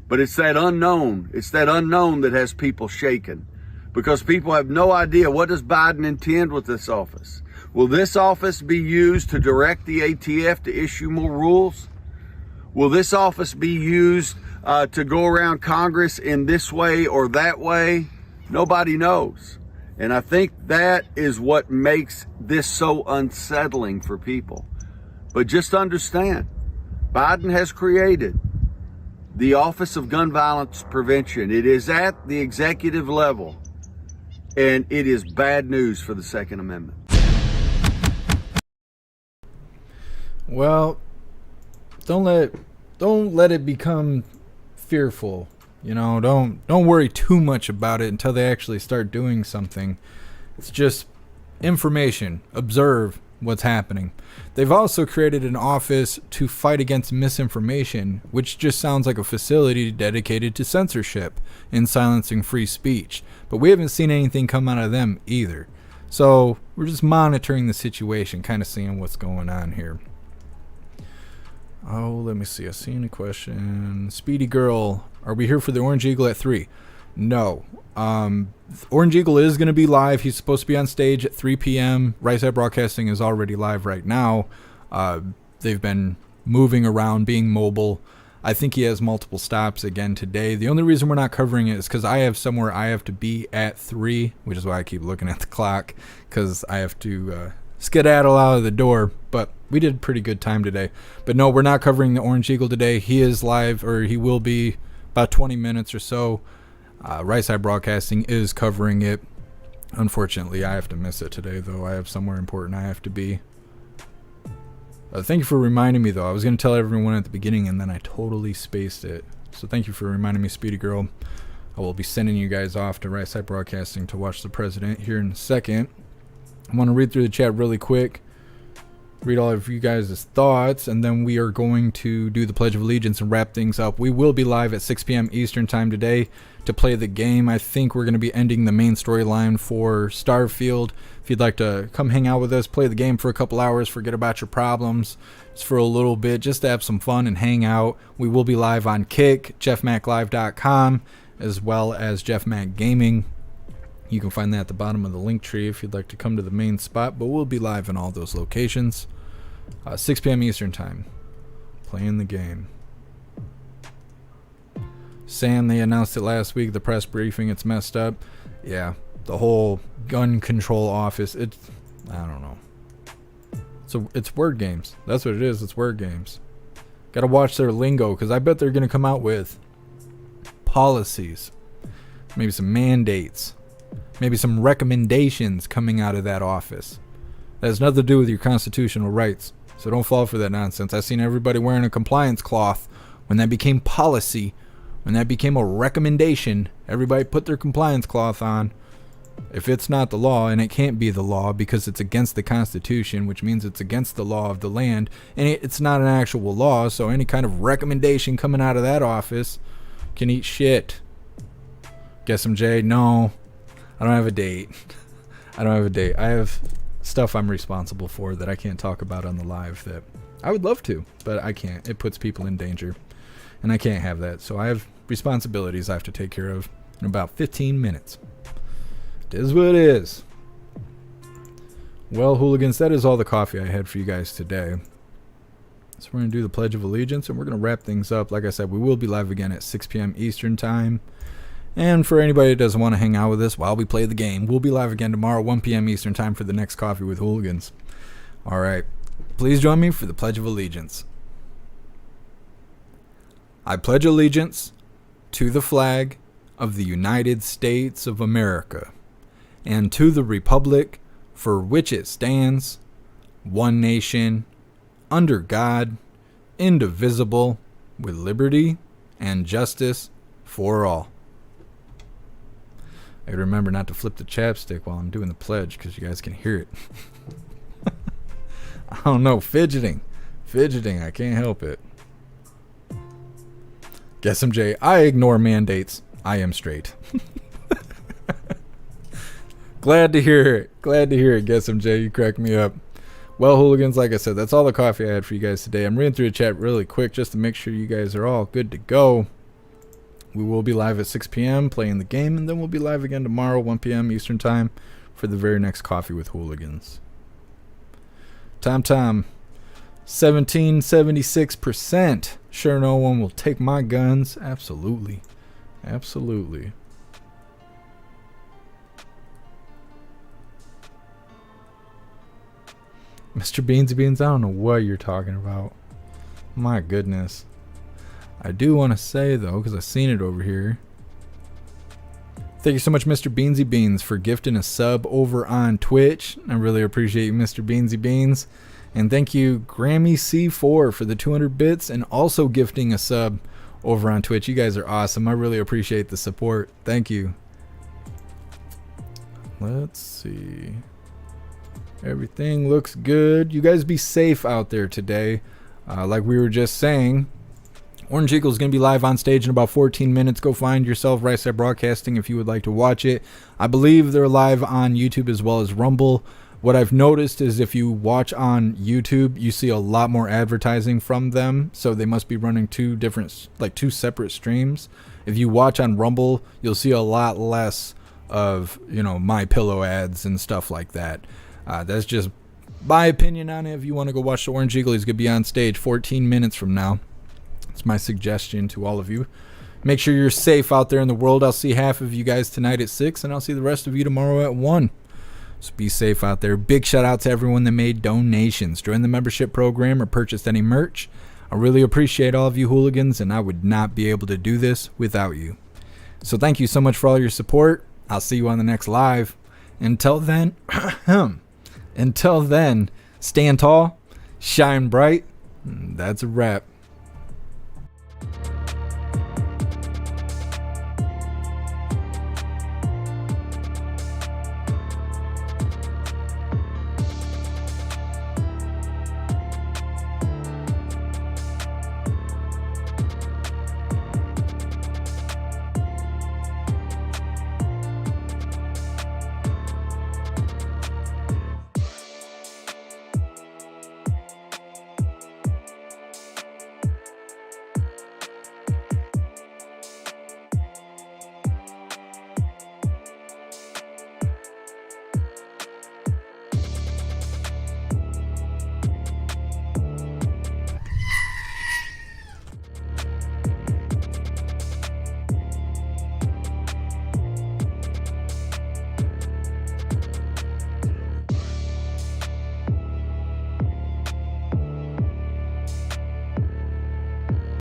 But it's that unknown. It's that unknown that has people shaken. Because people have no idea, what does Biden intend with this office? Will this office be used to direct the ATF to issue more rules? Will this office be used to go around Congress in this way or that way? Nobody knows. And I think that is what makes this so unsettling for people. But just understand, Biden has created the Office of Gun Violence Prevention. It is at the executive level, and it is bad news for the Second Amendment. Well, don't let it become fearful. You know, don't worry too much about it until they actually start doing something. It's just information. Observe, what's happening. They've also created an office to fight against misinformation, which just sounds like a facility dedicated to censorship and silencing free speech. But we haven't seen anything come out of them either. So we're just monitoring the situation, kind of seeing what's going on here. Oh, let me see. I seen a question. Speedy Girl, are we here for the Orange Eagle at 3? No. Orange Eagle is going to be live. He's supposed to be on stage at 3 p.m. Right Side Broadcasting is already live right now. They've been moving around, being mobile. I think he has multiple stops again today. The only reason we're not covering it is because I have somewhere I have to be at 3, which is why I keep looking at the clock, because I have to skedaddle out of the door. But we did pretty good time today. But no, we're not covering the Orange Eagle today. He is live, or he will be about 20 minutes or so. Right Side Broadcasting is covering it. Unfortunately, I have to miss it today, though. I have somewhere important I have to be. Thank you for reminding me, though. I was going to tell everyone at the beginning, and then I totally spaced it. So thank you for reminding me, Speedy Girl. I will be sending you guys off to Right Side Broadcasting to watch the president here in a second. I want to read through the chat really quick, read all of you guys' thoughts, and then we are going to do the Pledge of Allegiance and wrap things up. We will be live at 6 p.m. Eastern Time today to play the game. I think we're going to be ending the main storyline for Starfield. If you'd like to come hang out with us, play the game for a couple hours, forget about your problems, just for a little bit, just to have some fun and hang out. We will be live on Kick, jeffmaclive.com, as well as Jeff Mac Gaming. You can find that at the bottom of the link tree if you'd like to come to the main spot, but we'll be live in all those locations. 6 p.m. Eastern Time, playing the game. Sam, they announced it last week, the press briefing, it's messed up. Yeah, the whole gun control office, I don't know. So it's word games. That's what it is, it's word games. Gotta watch their lingo, because I bet they're going to come out with policies, maybe some mandates, maybe some recommendations coming out of that office. That has nothing to do with your constitutional rights. So don't fall for that nonsense. I've seen everybody wearing a compliance cloth. When that became policy, when that became a recommendation, everybody put their compliance cloth on. If it's not the law, and it can't be the law because it's against the Constitution, which means it's against the law of the land, and it's not an actual law, so any kind of recommendation coming out of that office can eat shit. Guess I'm Jay. No, I don't have a date. I don't have a date. I have stuff I'm responsible for that I can't talk about on the live that I would love to, but I can't. It puts people in danger, and I can't have that. So I have responsibilities I have to take care of in about 15 minutes. It is what it is. Well, hooligans, that is all the coffee I had for you guys today. So we're going to do the Pledge of Allegiance, and we're going to wrap things up. Like I said, we will be live again at 6 p.m. Eastern Time. And for anybody that doesn't want to hang out with us while we play the game, we'll be live again tomorrow, 1 p.m. Eastern Time for the next Coffee with Hooligans. All right. Please join me for the Pledge of Allegiance. I pledge allegiance to the flag of the United States of America and to the republic for which it stands, one nation, under God, indivisible, with liberty and justice for all. I remember not to flip the chapstick while I'm doing the pledge because you guys can hear it. I don't know, fidgeting, I can't help it. Guess I'm Jay. I ignore mandates. I am straight. Glad to hear it. Guess I'm Jay. You crack me up. Well, hooligans, like I said, that's all the coffee I had for you guys today. I'm reading through the chat really quick just to make sure you guys are all good to go. We will be live at 6 p.m. playing the game, and then we'll be live again tomorrow, 1 p.m. Eastern Time, for the very next Coffee with Hooligans. Tom, 1776%. Sure no one will take my guns. Absolutely. Absolutely. Mr. Beansy Beans, I don't know what you're talking about. My goodness. I do want to say, though, because I've seen it over here. Thank you so much, Mr. Beansy Beans, for gifting a sub over on Twitch. I really appreciate you, Mr. Beansy Beans. And thank you, Grammy C4, for the 200 bits and also gifting a sub over on Twitch. You guys are awesome. I really appreciate the support. Thank you. Let's see. Everything looks good. You guys be safe out there today. Like we were just saying, Orange Eagle is going to be live on stage in about 14 minutes. Go find yourself Right Side Broadcasting if you would like to watch it. I believe they're live on YouTube as well as Rumble. What I've noticed is if you watch on YouTube, you see a lot more advertising from them. So they must be running two separate streams. If you watch on Rumble, you'll see a lot less of, My Pillow ads and stuff like that. That's just my opinion on it. If you want to go watch the Orange Eagle, he's going to be on stage 14 minutes from now. It's my suggestion to all of you. Make sure you're safe out there in the world. I'll see half of you guys tonight at 6, and I'll see the rest of you tomorrow at 1. So be safe out there. Big shout out to everyone that made donations, joined the membership program, or purchased any merch. I really appreciate all of you hooligans, and I would not be able to do this without you. So thank you so much for all your support. I'll see you on the next live. Until then, stand tall, shine bright. That's a wrap.